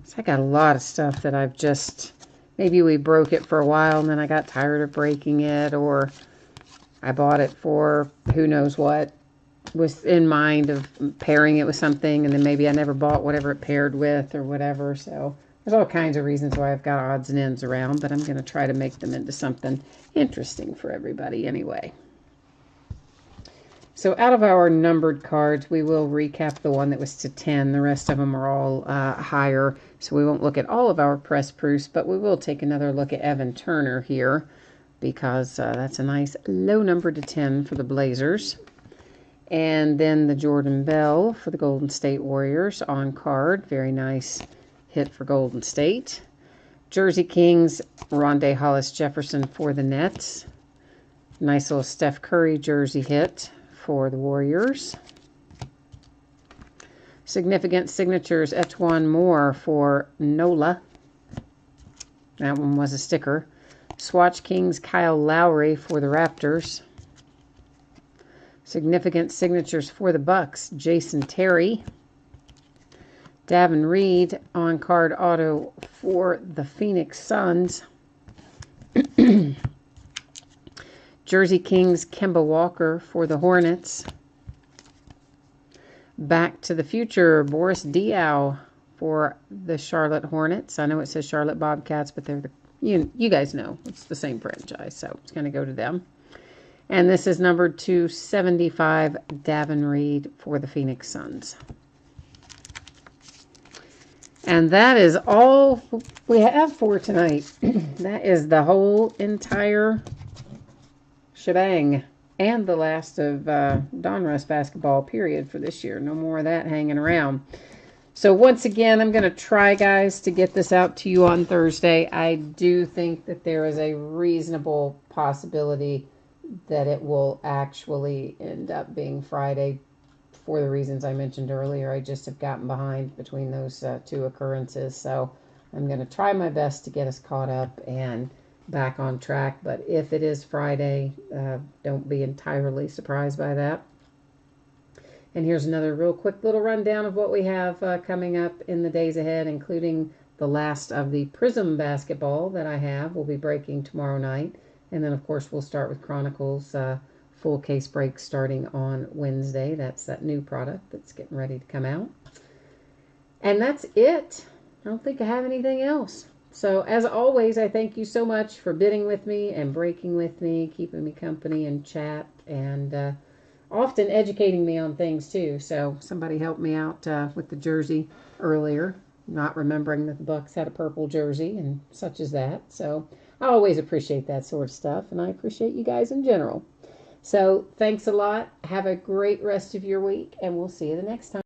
So I got a lot of stuff that I've just... Maybe we broke it for a while and then I got tired of breaking it, or I bought it for who knows what was in mind of pairing it with something, and then maybe I never bought whatever it paired with or whatever. So there's all kinds of reasons why I've got odds and ends around, but I'm going to try to make them into something interesting for everybody anyway. So out of our numbered cards, we will recap the one that was to 10. The rest of them are all higher, so we won't look at all of our press proofs, but we will take another look at Evan Turner here, because that's a nice low number to 10 for the Blazers. And then the Jordan Bell for the Golden State Warriors on card. Very nice hit for Golden State. Jersey Kings, Rondae Hollis-Jefferson for the Nets. Nice little Steph Curry jersey hit for the Warriors. Significant signatures, Etwan Moore for NOLA. That one was a sticker. Swatch Kings, Kyle Lowry for the Raptors. Significant signatures for the Bucks, Jason Terry. Davin Reed on card auto for the Phoenix Suns. Jersey Kings, Kemba Walker for the Hornets. Back to the Future, Boris Diaw for the Charlotte Hornets. I know it says Charlotte Bobcats, but they're the, you guys know, it's the same franchise, so it's going to go to them. And this is numbered to 75, Davin Reed for the Phoenix Suns. And that is all we have for tonight. That is the whole entire shebang, and the last of Donruss Basketball, period, for this year. No more of that hanging around. So once again, I'm going to try, guys, to get this out to you on Thursday. I do think that there is a reasonable possibility that it will actually end up being Friday for the reasons I mentioned earlier. I just have gotten behind between those two occurrences. So I'm going to try my best to get us caught up and back on track, but if it is Friday, don't be entirely surprised by that. And here's another real quick little rundown of what we have coming up in the days ahead, including the last of the Prism basketball that I have. We'll be breaking tomorrow night, and then of course we'll start with Chronicles full case break starting on Wednesday. That's that new product that's getting ready to come out. And that's it. I don't think I have anything else. So, as always, I thank you so much for bidding with me and breaking with me, keeping me company and chat, and often educating me on things, too. So, somebody helped me out with the jersey earlier, not remembering that the Bucks had a purple jersey and such as that. So, I always appreciate that sort of stuff, and I appreciate you guys in general. So, thanks a lot. Have a great rest of your week, and we'll see you the next time.